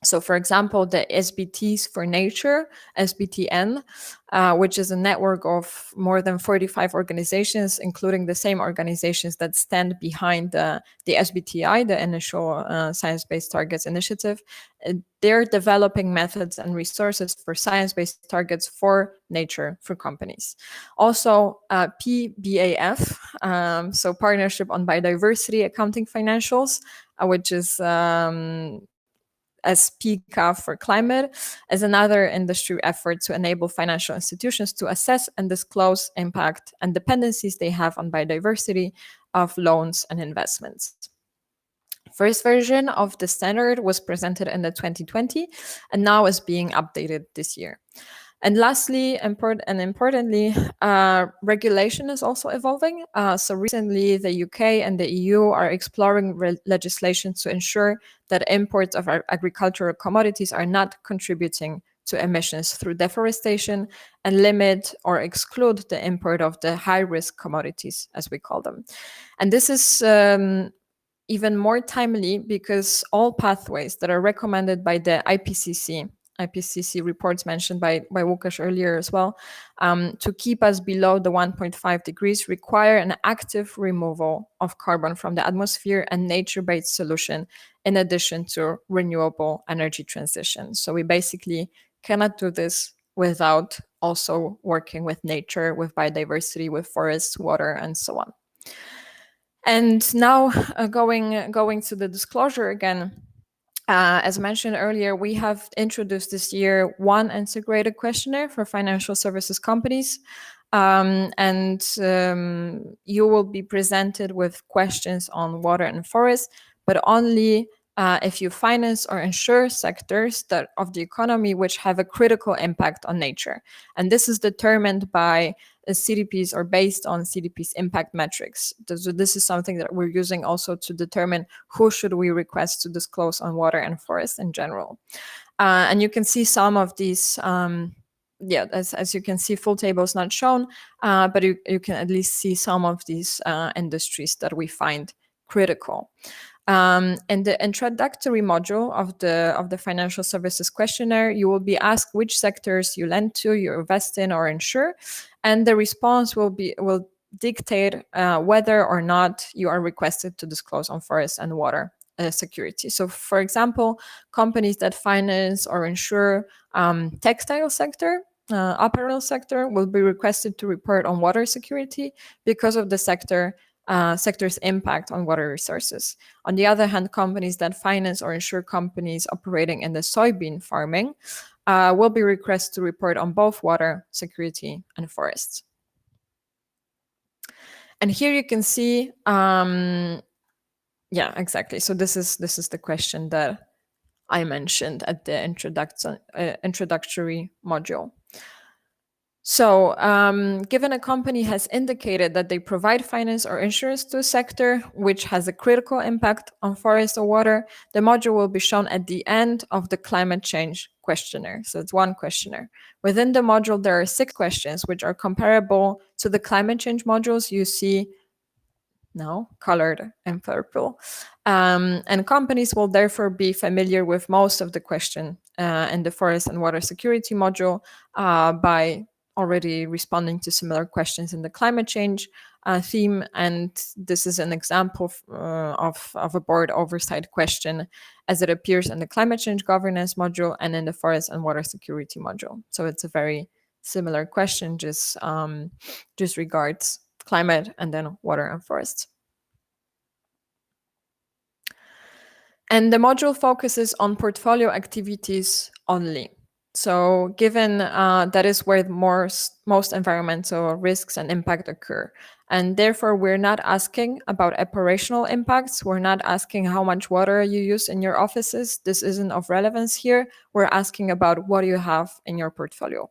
So, for example, the SBTs for Nature, SBTN, which is a network of more than 45 organizations, including the same organizations that stand behind the SBTI, the initial Science-Based Targets Initiative. They're developing methods and resources for science-based targets for nature for companies. Also, PBAF, so Partnership on Biodiversity Accounting Financials, which is as PCAF for climate, as another industry effort to enable financial institutions to assess and disclose impact and dependencies they have on biodiversity of loans and investments. First version of the standard was presented in the 2020 and now is being updated this year. And lastly, importantly, regulation is also evolving. So recently, the UK and the EU are exploring legislation to ensure that imports of agricultural commodities are not contributing to emissions through deforestation and limit or exclude the import of the high-risk commodities, as we call them. And this is even more timely because all pathways that are recommended by the IPCC reports mentioned by Łukasz earlier as well, to keep us below the 1.5 degrees require an active removal of carbon from the atmosphere and nature-based solution in addition to renewable energy transition. So we basically cannot do this without also working with nature, with biodiversity, with forests, water, and so on. And now going to the disclosure again, as mentioned earlier, we have introduced this year one integrated questionnaire for financial services companies. And you will be presented with questions on water and forest, but only if you finance or insure sectors of the economy which have a critical impact on nature. And this is determined by CDPs or based on CDP's impact metrics. So this is something that we're using also to determine who should we request to disclose on water and forest in general. And you can see some of these, as you can see, full table is not shown, but you can at least see some of these industries that we find critical. In the introductory module of the financial services questionnaire, you will be asked which sectors you lend to, you invest in, or insure, and the response will dictate whether or not you are requested to disclose on forest and water security. So, for example, companies that finance or insure textile sector, apparel sector will be requested to report on water security because of the sector's impact on water resources. On the other hand, companies that finance or insure companies operating in the soybean farming will be requested to report on both water security and forests. And here you can see, yeah, exactly. So this is the question that I mentioned at the introductory module. So given a company has indicated that they provide finance or insurance to a sector which has a critical impact on forest or water, the module will be shown at the end of the climate change questionnaire. So it's one questionnaire. Within the module, there are 6 questions which are comparable to the climate change modules you see now, colored in purple. And companies will therefore be familiar with most of the question in the forest and water security module by already responding to similar questions in the climate change theme. And this is an example of a board oversight question as it appears in the climate change governance module and in the forest and water security module. So it's a very similar question, just regards climate and then water and forests. And the module focuses on portfolio activities only. So given that is where most environmental risks and impact occur. And therefore, we're not asking about operational impacts. We're not asking how much water you use in your offices. This isn't of relevance here. We're asking about what you have in your portfolio.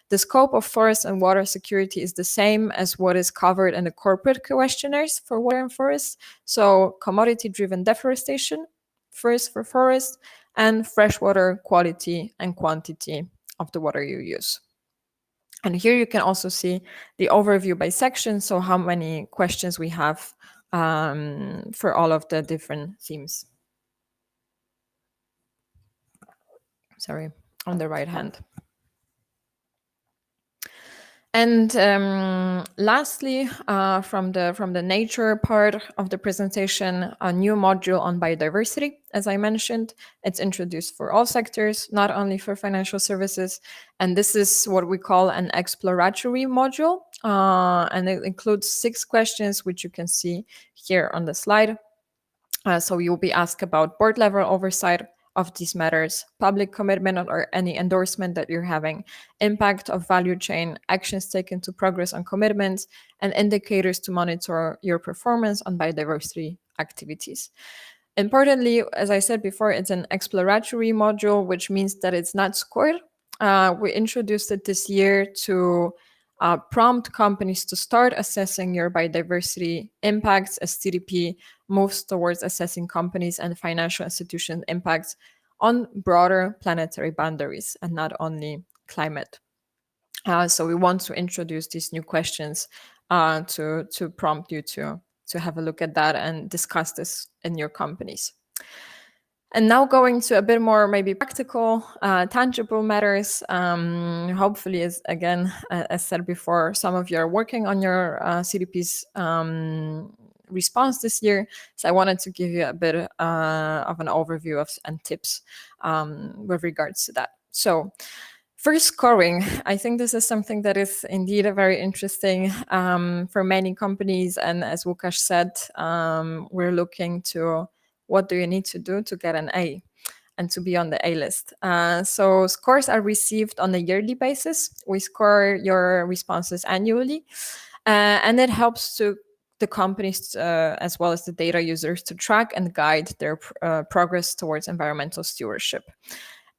The scope of forest and water security is the same as what is covered in the corporate questionnaires for water and forests. So commodity-driven deforestation, first for forest, and freshwater quality and quantity of the water you use. And here you can also see the overview by section, so how many questions we have for all of the different themes. Sorry, on the right hand. And lastly, from the nature part of the presentation, a new module on biodiversity. As I mentioned, it's introduced for all sectors, not only for financial services. And this is what we call an exploratory module. And it includes 6 questions, which you can see here on the slide. So you'll be asked about board level oversight of these matters, public commitment or any endorsement that you're having, impact of value chain, actions taken to progress on commitments, and indicators to monitor your performance on biodiversity activities. Importantly, as I said before, it's an exploratory module, which means that it's not scored. We introduced it this year to prompt companies to start assessing your biodiversity impacts as CDP moves towards assessing companies and financial institution impacts on broader planetary boundaries and not only climate. So we want to introduce these new questions to prompt you to have a look at that and discuss this in your companies. And now going to a bit more maybe practical, tangible matters. Hopefully, as said before, some of you are working on your CDP's response this year. So I wanted to give you a bit of an overview and tips with regards to that. So first, scoring. I think this is something that is indeed very interesting for many companies. And as Łukasz said, we're looking to what do you need to do to get an A and to be on the A list. So scores are received on a yearly basis. We score your responses annually, and it helps the companies as well as the data users to track and guide their progress towards environmental stewardship.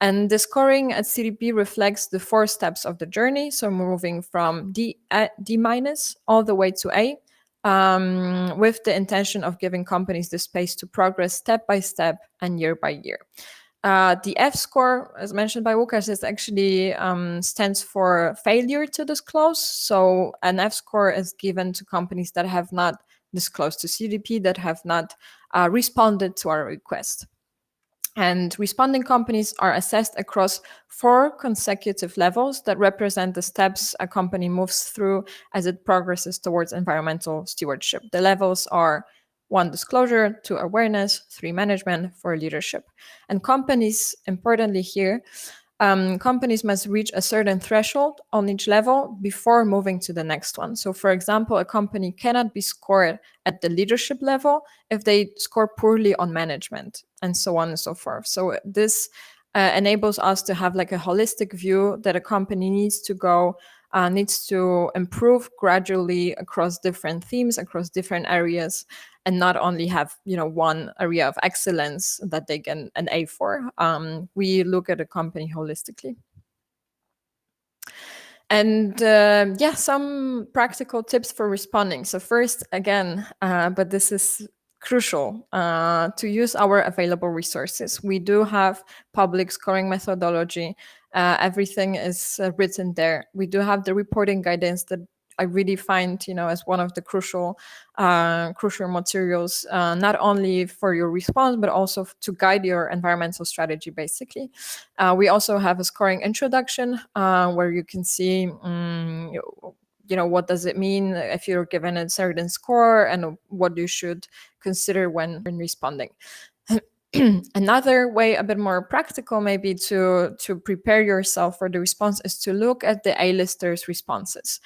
And the scoring at CDP reflects the 4 steps of the journey. So moving from D- all the way to A, with the intention of giving companies the space to progress step by step and year by year. The F score, as mentioned by Łukasz, is actually stands for failure to disclose. So an F score is given to companies that have not disclosed to CDP, that have not responded to our request. And responding companies are assessed across 4 consecutive levels that represent the steps a company moves through as it progresses towards environmental stewardship. The levels are 1, disclosure, 2, awareness, 3, management, 4, leadership. And companies, importantly here, companies must reach a certain threshold on each level before moving to the next one. So, for example, a company cannot be scored at the leadership level if they score poorly on management, and so on and so forth. So this enables us to have like a holistic view that a company needs to improve gradually across different themes, across different areas, and not only have one area of excellence that they get an A for. We look at a company holistically. And some practical tips for responding. So first, again, but this is crucial, to use our available resources. We do have public scoring methodology. Everything is written there. We do have the reporting guidance that I really find, as one of the crucial materials, not only for your response, but also to guide your environmental strategy, basically. We also have a scoring introduction, where you can see, what does it mean if you're given a certain score, and what you should consider when responding. Another way, a bit more practical maybe, to prepare yourself for the response is to look at the A-listers' responses.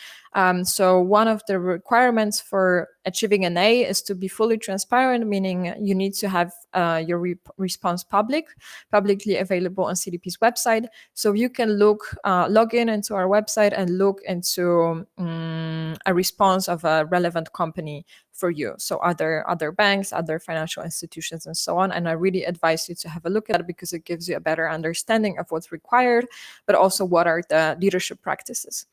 So one of the requirements for achieving an A is to be fully transparent, meaning you need to have your response publicly available on CDP's website. So you can log in into our website and look into a response of a relevant company for you. So other banks, other financial institutions, and so on. And I really advise you to have a look at it, because it gives you a better understanding of what's required, but also what are the leadership practices.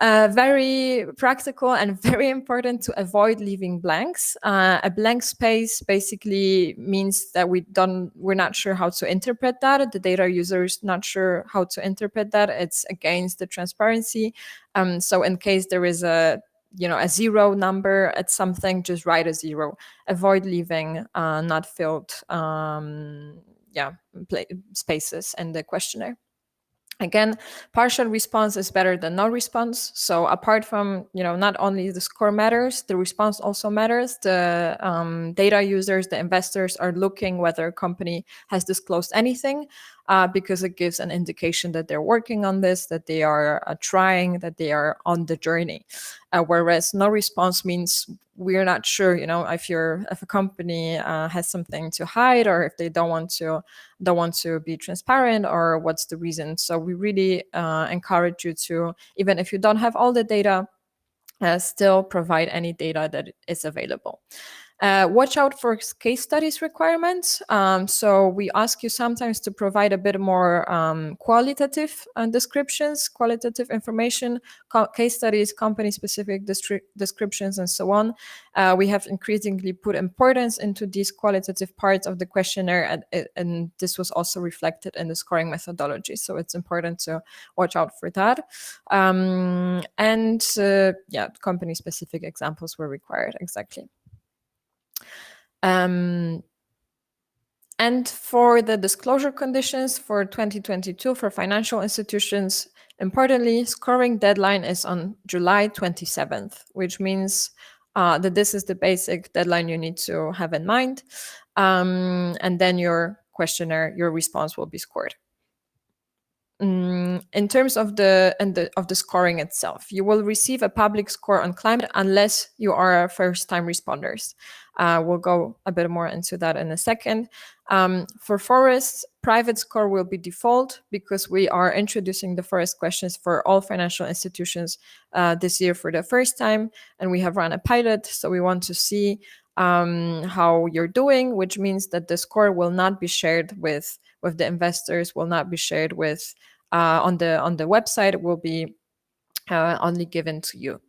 Very practical and very important to avoid leaving blanks. A blank space basically means that we're not sure how to interpret that. The data user is not sure how to interpret that. It's against the transparency. So in case there is a zero number at something, just write a zero. Avoid leaving not filled spaces in the questionnaire. Again, partial response is better than no response. So apart from, not only the score matters, the response also matters. The data users, the investors, are looking whether a company has disclosed anything, because it gives an indication that they're working on this, that they are trying, that they are on the journey. Whereas no response means we're not sure, if a company has something to hide, or if they don't want to be transparent, or what's the reason. So we really encourage you to, even if you don't have all the data, still provide any data that is available. Watch out for case studies requirements. So we ask you sometimes to provide a bit more qualitative descriptions, qualitative information, case studies, company-specific descriptions, and so on. We have increasingly put importance into these qualitative parts of the questionnaire, and this was also reflected in the scoring methodology. So it's important to watch out for that. Company-specific examples were required, exactly. And for the disclosure conditions for 2022 for financial institutions, importantly, scoring deadline is on July 27th, which means that this is the basic deadline you need to have in mind. And then your questionnaire, your response will be scored. In terms of the scoring itself, you will receive a public score on climate unless you are first-time responders. We'll go a bit more into that in a second. For forests, private score will be default, because we are introducing the forest questions for all financial institutions this year for the first time, and we have run a pilot, so we want to see how you're doing, which means that the score will not be shared with the investors, will not be shared with on the website. It will be only given to you.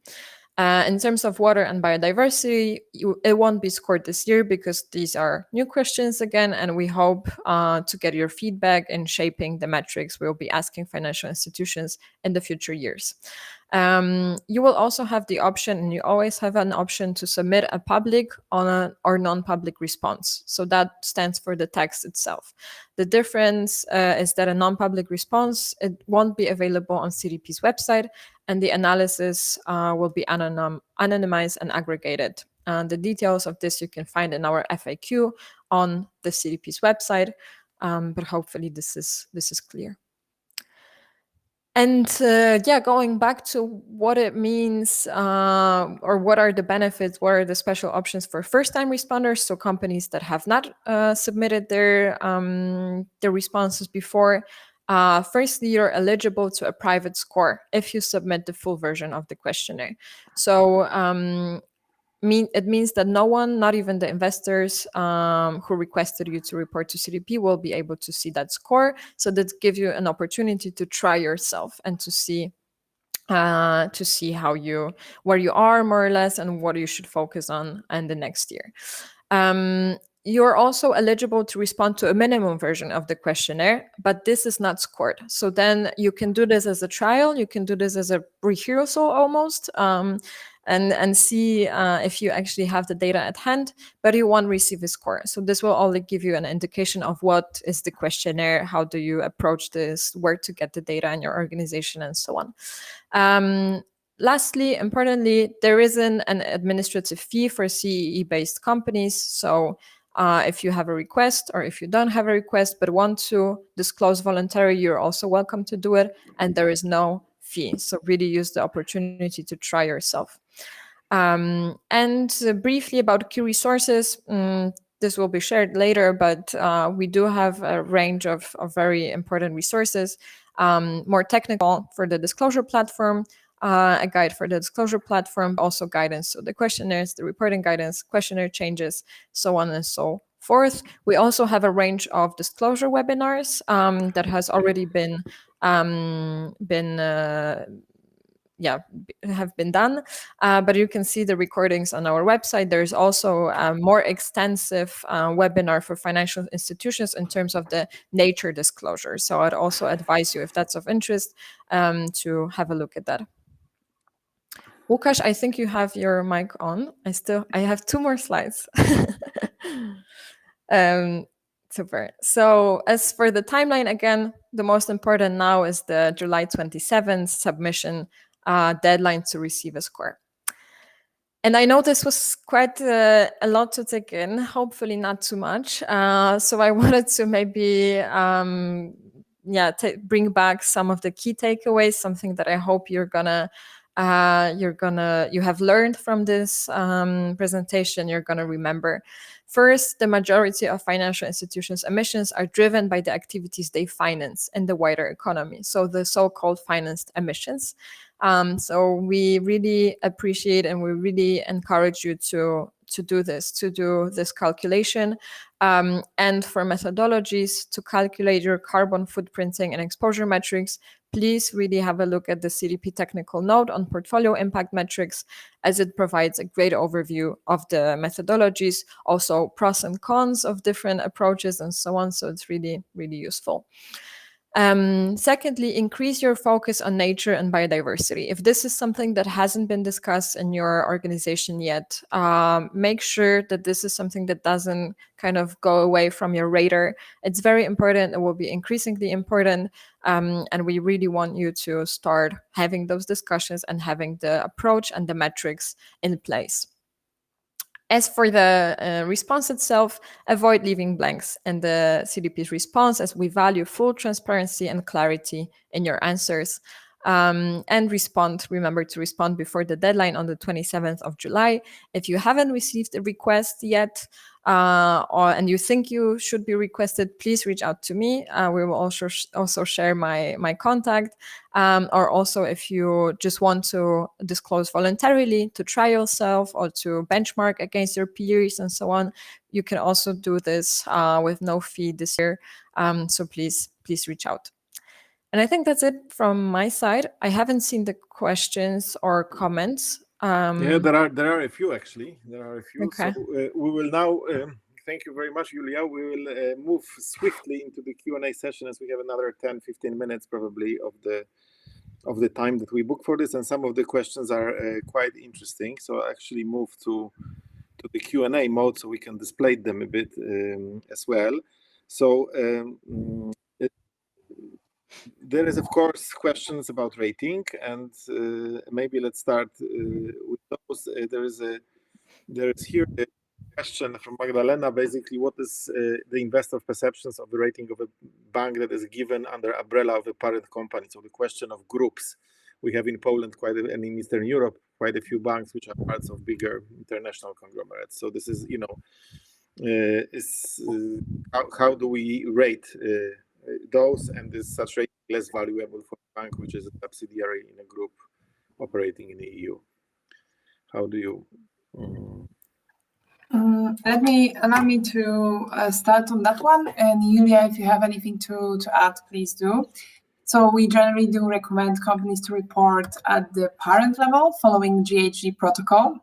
In terms of water and biodiversity, it won't be scored this year, because these are new questions again, and we hope to get your feedback in shaping the metrics we'll be asking financial institutions in the future years. You will also have the option, and you always have an option, to submit a public or non-public response. So that stands for the text itself. The difference is that a non-public response, it won't be available on CDP's website, and the analysis will be anonymized and aggregated. The details of this you can find in our FAQ on the CDP's website, but hopefully this is clear. And going back to what it means, or what are the benefits, what are the special options for first-time responders, so companies that have not submitted their responses before. Firstly, you're eligible to a private score if you submit the full version of the questionnaire. So it means that no one, not even the investors who requested you to report to CDP, will be able to see that score. So that gives you an opportunity to try yourself and to see where you are more or less and what you should focus on in the next year. You're also eligible to respond to a minimum version of the questionnaire, but this is not scored. So then you can do this as a trial, you can do this as a rehearsal almost, and see if you actually have the data at hand, but you won't receive a score. So this will only give you an indication of what is the questionnaire, how do you approach this, where to get the data in your organization, and so on. Lastly, importantly, there isn't an administrative fee for CEE-based companies. So if you have a request, or if you don't have a request but want to disclose voluntarily, you're also welcome to do it, and there is no fee. So really use the opportunity to try yourself. And briefly about key resources, this will be shared later, but we do have a range of very important resources, more technical for the disclosure platform, a guide for the disclosure platform, also guidance, so the questionnaires, the reporting guidance, questionnaire changes, so on and so forth. We also have a range of disclosure webinars that has already have been done, but you can see the recordings on our website. There's also a more extensive webinar for financial institutions in terms of the nature disclosure. So I'd also advise you, if that's of interest, to have a look at that. Łukasz, I think you have your mic on. I have 2 more slides. Super. So as for the timeline, again, the most important now is the July 27th submission deadline to receive a score. And I know this was quite a lot to take in, hopefully not too much. So I wanted to maybe bring back some of the key takeaways, something that I hope you have learned from this presentation, you're gonna remember. First, the majority of financial institutions' emissions are driven by the activities they finance in the wider economy, so the so-called financed emissions. So we really appreciate and we really encourage you to do this calculation. And for methodologies to calculate your carbon footprinting and exposure metrics, please really have a look at the CDP technical note on portfolio impact metrics, as it provides a great overview of the methodologies, also pros and cons of different approaches and so on. So it's really, really useful. Secondly, increase your focus on nature and biodiversity. If this is something that hasn't been discussed in your organization yet, make sure that this is something that doesn't kind of go away from your radar. It's very important. It will be increasingly important. And we really want you to start having those discussions and having the approach and the metrics in place. As for the response itself, avoid leaving blanks in the CDP's response, as we value full transparency and clarity in your answers. And remember to respond before the deadline on the 27th of July. If you haven't received a request yet, and you think you should be requested, please reach out to me. We will also share my contact. Or also, if you just want to disclose voluntarily to try yourself or to benchmark against your peers and so on, you can also do this with no fee this year. So please reach out. And I think that's it from my side. I haven't seen the questions or comments. Yeah, there are a few actually. There are a few. Okay. So we will now. Thank you very much, Julia. We will move swiftly into the Q&A session, as we have another 10-15 minutes probably of the time that we booked for this, and some of the questions are quite interesting. So I'll actually move to the Q&A mode so we can display them a bit as well. So there is, of course, questions about rating, and maybe let's start with those. There is here question from Magdalena. Basically, what is the investor perceptions of the rating of a bank that is given under umbrella of a parent company? So the question of groups. We have in Poland and in Eastern Europe quite a few banks which are parts of bigger international conglomerates. So this is, how do we rate those, and is such rating less valuable for a bank which is a subsidiary in a group operating in the EU? How do you? Allow me to start on that one, and Julia, if you have anything to add, please do. So we generally do recommend companies to report at the parent level following GHG protocol,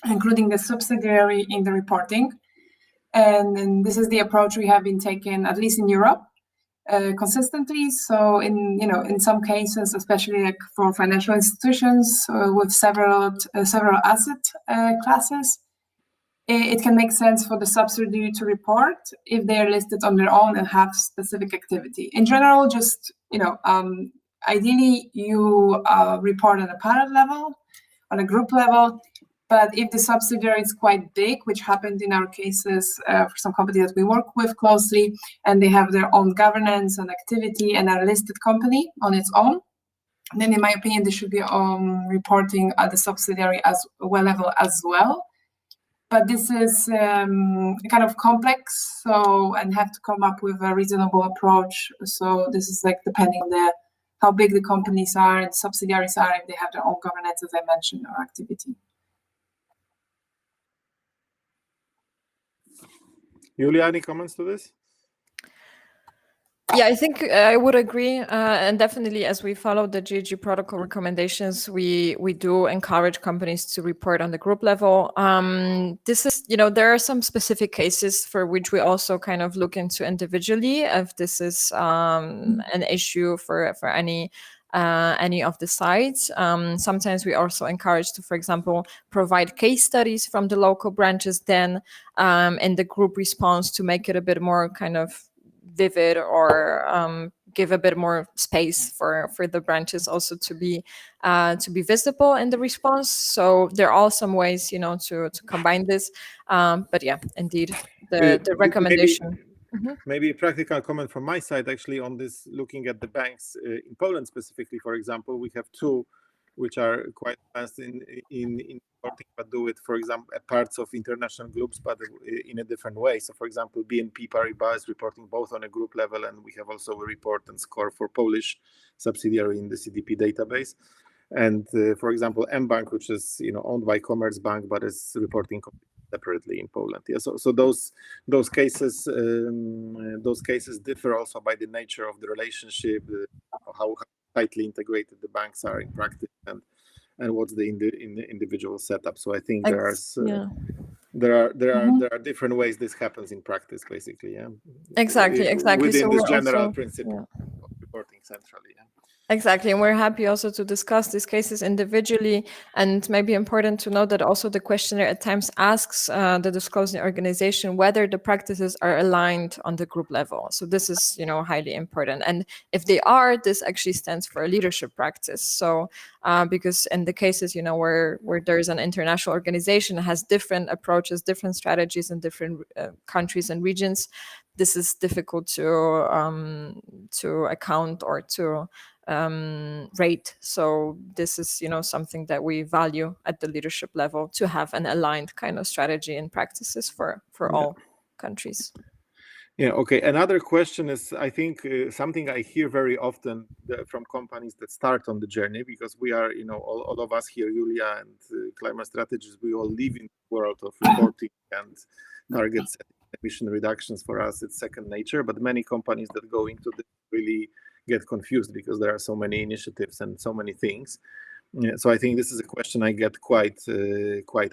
including the subsidiary in the reporting. And this is the approach we have been taking, at least in Europe, consistently. So in some cases, especially like for financial institutions with several asset classes, it can make sense for the subsidiary to report if they are listed on their own and have specific activity. In general, just ideally you report on a parent level, on a group level. But if the subsidiary is quite big, which happened in our cases for some companies that we work with closely, and they have their own governance and activity and are a listed company on its own, then in my opinion, they should be reporting at the subsidiary level as well. But this is kind of complex, and have to come up with a reasonable approach. So this is like depending on how big the companies are and subsidiaries are, if they have their own governance, as I mentioned, or activity. Julia, any comments to this? Yeah, I think I would agree, and definitely as we follow the GHG protocol recommendations, we do encourage companies to report on the group level. This is, there are some specific cases for which we also kind of look into individually if this is an issue for any of the sites. Sometimes we also encourage to, for example, provide case studies from the local branches then in the group response to make it a bit more kind of vivid, or give a bit more space for the branches also to be visible in the response. So there are some ways, to combine this. But yeah, indeed, the recommendation. Maybe a practical comment from my side, actually, on this, looking at the banks in Poland specifically. For example, we have two which are quite advanced in reporting, but do it, for example, at parts of international groups, but in a different way. So, for example, BNP Paribas is reporting both on a group level, and we have also a report and score for Polish subsidiary in the CDP database. And for example, mBank, which is owned by Commerzbank, but is reporting separately in Poland. Yeah, so those cases differ also by the nature of the relationship, how tightly integrated the banks are in practice, and what's the individual setup. So I think there are different ways this happens in practice, basically. Yeah. Exactly. Within so this general principle of reporting centrally. Yeah. Exactly, and we're happy also to discuss these cases individually. And maybe important to note that also the questionnaire at times asks the disclosing organization whether the practices are aligned on the group level. So this is, highly important. And if they are, this actually stands for a leadership practice. So because in the cases, where there is an international organization that has different approaches, different strategies in different countries and regions, this is difficult to account or to rate. So this is, something that we value at the leadership level, to have an aligned kind of strategy and practices for all countries. Yeah. Okay. Another question is, I think, something I hear very often from companies that start on the journey, because we are, all of us here, Julia and climate strategists, we all live in the world of reporting and targets and emission reductions. For us, it's second nature. But many companies that go into this really get confused because there are so many initiatives and so many things. So I think this is a question I get quite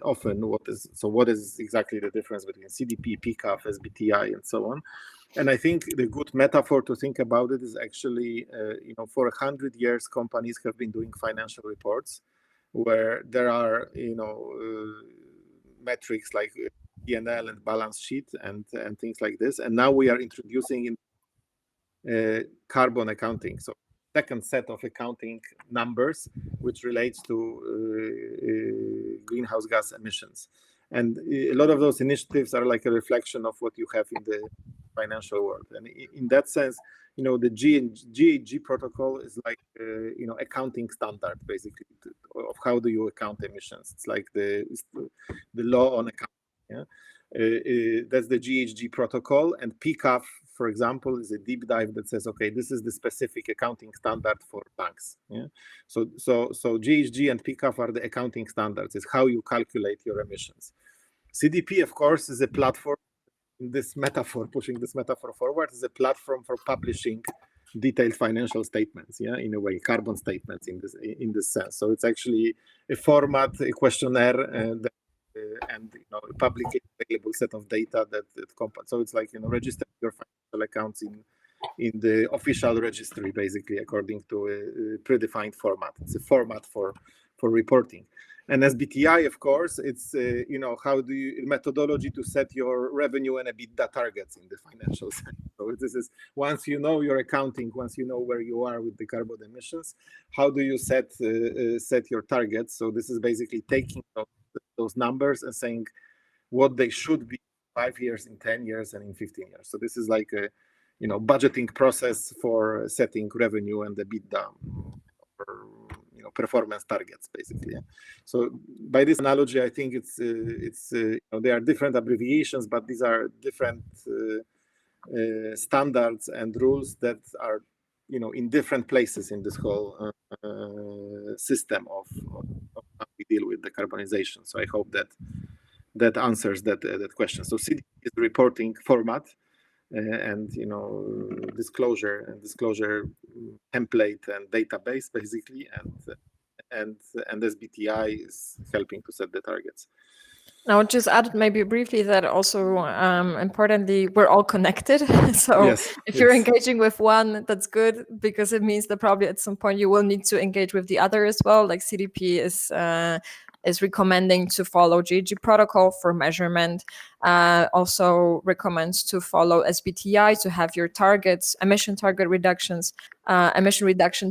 often. What is exactly the difference between CDP, PCAF, SBTi, and so on? And I think the good metaphor to think about it is actually, for 100 years, companies have been doing financial reports where there are, metrics like P&L and balance sheet and things like this. And now we are introducing carbon accounting. So second set of accounting numbers, which relates to greenhouse gas emissions. And a lot of those initiatives are like a reflection of what you have in the financial world. And in that sense, the GHG protocol is like, accounting standard, basically, of how do you account emissions. It's like the law on accounting. Yeah? That's the GHG protocol, and PCAF, for example, is a deep dive that says, okay, this is the specific accounting standard for banks. Yeah? So GHG and PCAF are the accounting standards. It's how you calculate your emissions. CDP, of course, is a platform. This metaphor, pushing this metaphor forward, is a platform for publishing detailed financial statements. Yeah, in a way, carbon statements in this sense. So it's actually a format, a questionnaire, and a publicly available set of data that so it's like register your financial accounts in the official registry, basically, according to a predefined format. It's a format for reporting. And SBTI, of course, it's how do you methodology to set your revenue and EBITDA targets in the financial sector. So this is, once you know your accounting, once you know where you are with the carbon emissions, how do you set your targets? So this is basically taking those numbers and saying what they should be 5 years, in 10 years, and in 15 years. So this is like a budgeting process for setting revenue and EBITDA, or performance targets, basically. So by this analogy, I think it's there are different abbreviations, but these are different standards and rules that are in different places in this whole system of how we deal with decarbonization. So I hope that answers that question. So CDP is the reporting format, and disclosure template and database, basically, and SBTI is helping to set the targets. I would just add maybe briefly that also importantly, we're all connected. So yes, if you're engaging with one, that's good, because it means that probably at some point you will need to engage with the other as well. Like CDP is recommending to follow GHG protocol for measurement. Also recommends to follow SBTI to have your targets, emission reduction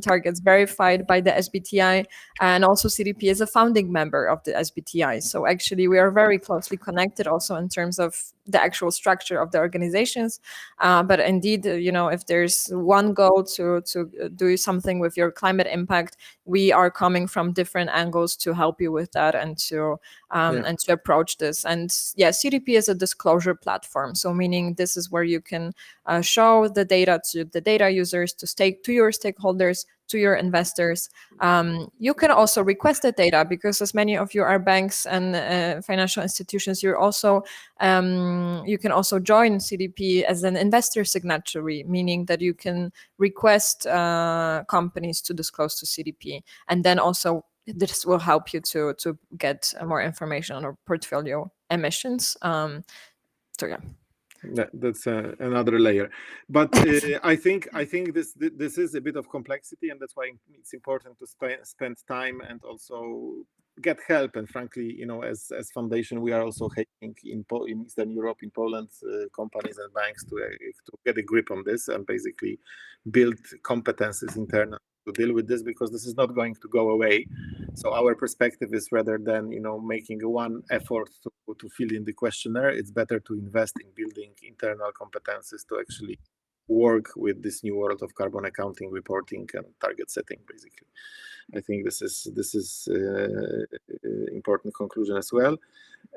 targets verified by the SBTI. And also CDP is a founding member of the SBTI. So actually we are very closely connected also in terms of the actual structure of the organizations. But indeed, if there's one goal to do something with your climate impact, we are coming from different angles to help you with that and to approach this. And yeah, CDP is a disclosure platform. So meaning this is where you can show the data to the data users, to your stakeholders, to your investors. You can also request the data, because as many of you are banks and financial institutions, you can also join CDP as an investor signatory, meaning that you can request companies to disclose to CDP. And then also this will help you to get more information on our portfolio emissions. So yeah. That's another layer, but I think this is a bit of complexity, and that's why it's important to spend time and also get help. And frankly, as foundation, we are also helping in Eastern Europe, in Poland, companies and banks to get a grip on this and basically build competences internally to deal with this, because this is not going to go away. So our perspective is, rather than making one effort to fill in the questionnaire, it's better to invest in building internal competences to actually work with this new world of carbon accounting, reporting, and target setting, basically. I think this is important conclusion as well.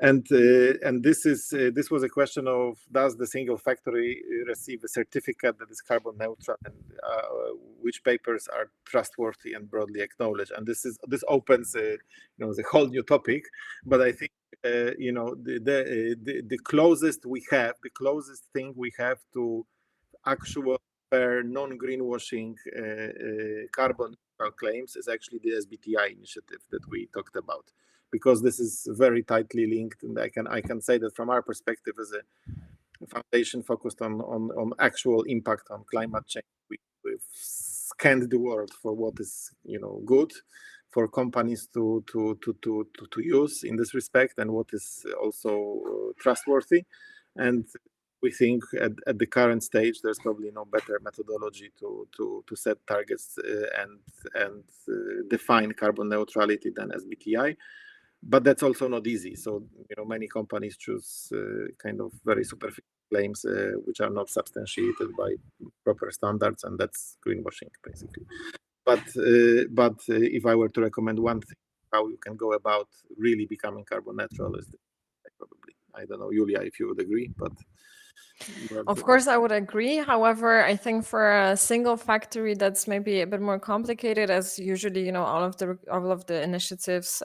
And this was a question of, does the single factory receive a certificate that is carbon neutral, and which papers are trustworthy and broadly acknowledged? And this opens the whole new topic. But I think the closest thing we have to actual fair non-greenwashing carbon claims is actually the SBTI initiative that we talked about, because this is very tightly linked. And I can say that from our perspective as a foundation focused on actual impact on climate change, we've scanned the world for what is good for companies to use in this respect, and what is also trustworthy. And we think at the current stage, there's probably no better methodology to set targets and define carbon neutrality than SBTI. but that's also not easy. So many companies choose kind of very superficial claims which are not substantiated by proper standards, and that's greenwashing basically. But if I were to recommend one thing how you can go about really becoming carbon neutral is probably, I don't know, Julia, if you would agree, but of course I would agree. However, I think for a single factory that's maybe a bit more complicated, as usually all of the initiatives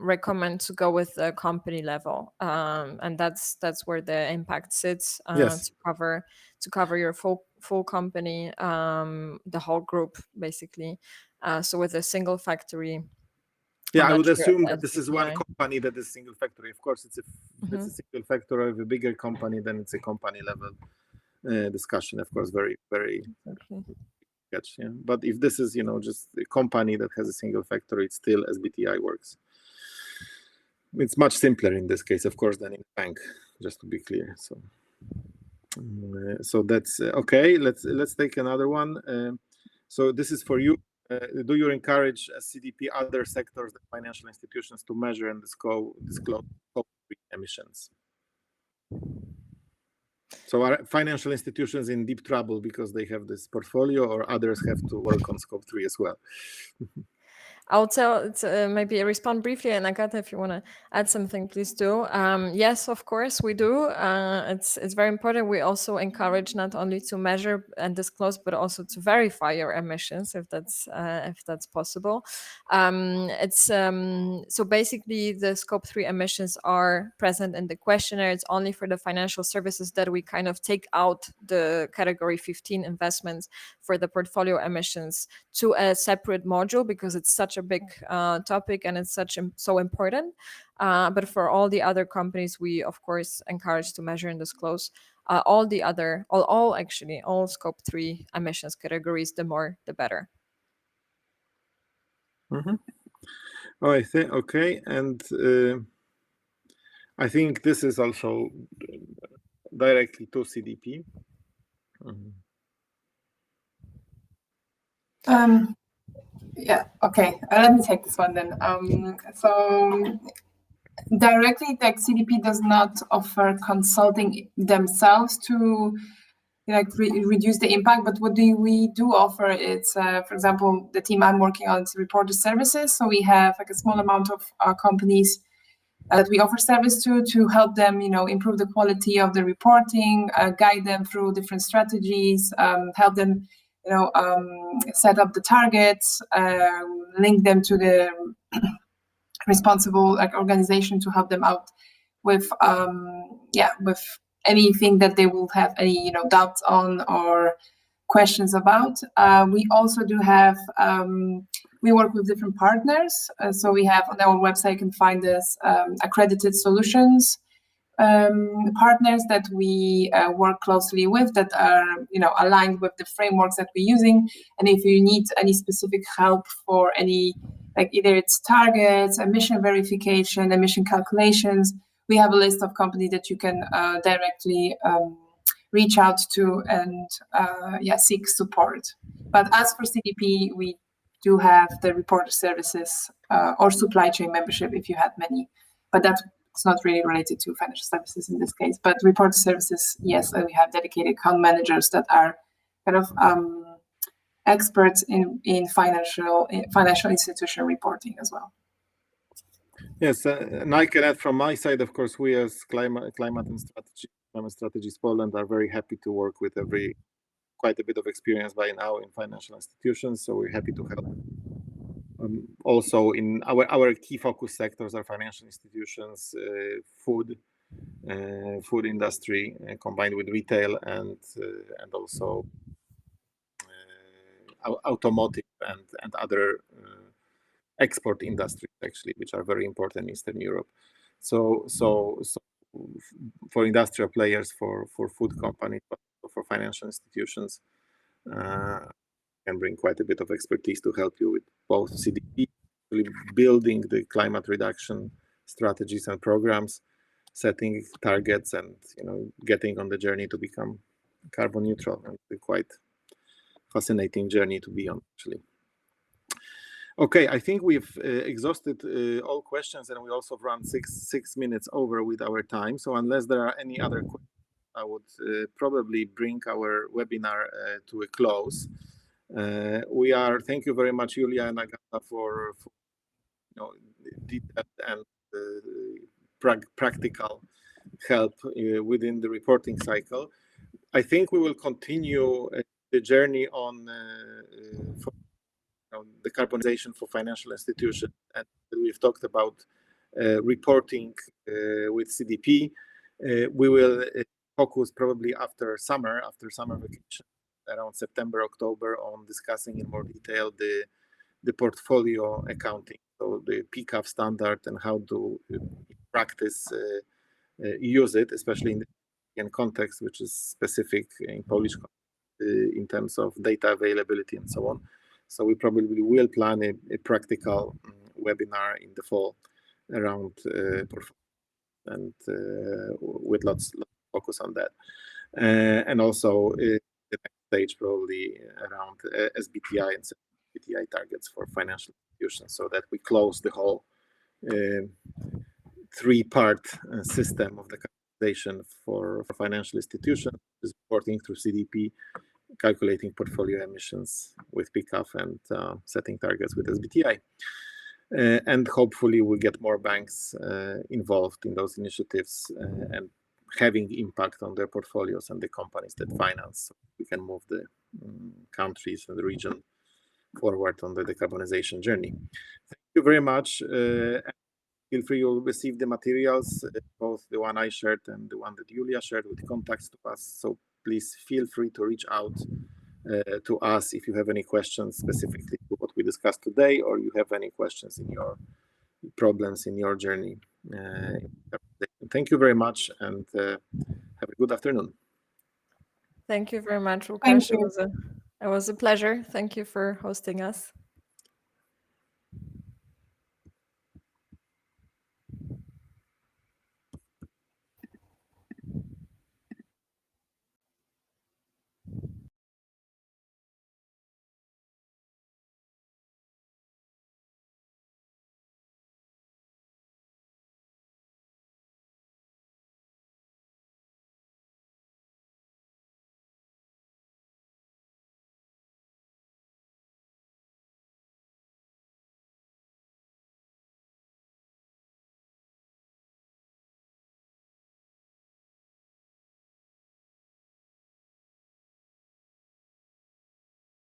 recommend to go with the company level, and that's where the impact sits, yes. to cover your full company, the whole group basically. So with a single factory. Yeah, I would assume that this is one company that is single factory. Of course, it's a single factory of a bigger company, then it's a company level discussion. Of course, very, very catch. Yeah, but if this is just a company that has a single factory, it's still SBTi works. It's much simpler in this case, of course, than in a bank. Just to be clear. So that's okay. Let's take another one. So this is for you. Do you encourage as CDP other sectors, the financial institutions, to measure and disclose emissions? So are financial institutions in deep trouble because they have this portfolio, or others have to work on Scope 3 as well? I'll maybe respond briefly, and Agata, if you want to add something, please do. Yes, of course, we do. It's very important. We also encourage not only to measure and disclose, but also to verify your emissions, if that's possible. So basically, the Scope 3 emissions are present in the questionnaire. It's only for the financial services that we kind of take out the category 15 investments for the portfolio emissions to a separate module, because it's such a big topic and it's so important. But for all the other companies, we of course encourage to measure and disclose all Scope 3 emissions categories. The more, the better. Mm-hmm. Oh, I think okay, and I think this is also directly to CDP. Mm-hmm. Yeah, okay. Let me take this one then. So directly, the CDP does not offer consulting themselves to reduce the impact, but what we do offer is, for example, the team I'm working on is reporter services. So we have a small amount of companies that we offer service to help them, improve the quality of the reporting, guide them through different strategies, help them set up the targets, link them to the responsible organization to help them out with anything that they will have any doubts on or questions about. We also do have we work with different partners. So we have on our website, you can find this accredited solutions partners that we work closely with, that are aligned with the frameworks that we're using. And if you need any specific help for any, either it's targets, emission verification, emission calculations, we have a list of companies that you can directly reach out to and seek support. But as for CDP, we do have the reporter services or supply chain membership if you had many, but that's not really related to financial services in this case. But reporter services, yes, and we have dedicated account managers that are kind of experts in financial institution reporting as well. Yes, and I can add from my side, of course, we as Climate Strategies Poland are very happy to work with quite a bit of experience by now in financial institutions, so we're happy to help. Also, in our key focus sectors are financial institutions, food industry, combined with retail, and also automotive and other export industries, actually, which are very important in Eastern Europe. So for industrial players, for food companies, but for financial institutions, can bring quite a bit of expertise to help you with both CDP, building the climate reduction strategies and programs, setting targets, and getting on the journey to become carbon neutral. And it's a quite fascinating journey to be on, actually. Okay, I think we've exhausted all questions, and we also run six minutes over with our time. So unless there are any other questions, I would probably bring our webinar to a close. Thank you very much, Julia and Agata, for detailed and practical help within the reporting cycle. I think we will continue the journey on decarbonization for financial institutions, and we've talked about reporting with CDP. We will focus probably after summer vacation, around September, October, on discussing in more detail the portfolio accounting, so the PCAF standard and how to practice use it, especially in the European context, which is specific in Polish in terms of data availability and so on. So we probably will plan a practical webinar in the fall around portfolio, and with lots of focus on that. And also the next stage probably around SBTI and SBTI targets for financial institutions, so that we close the whole three-part system of the calculation for financial institutions, is reporting through CDP, calculating portfolio emissions with PCAF, and setting targets with SBTI. And hopefully we'll get more banks involved in those initiatives and having impact on their portfolios and the companies that finance, so we can move the countries and the region forward on the decarbonization journey. Thank you very much. Feel free, you'll receive the materials, both the one I shared and the one that Julia shared, with contacts to us. So please feel free to reach out to us if you have any questions specifically to what we discussed today, or you have any questions in your problems in your journey. Thank you very much, and have a good afternoon. Thank you very much, Łukasz. Thank you. It was a pleasure. Thank you for hosting us.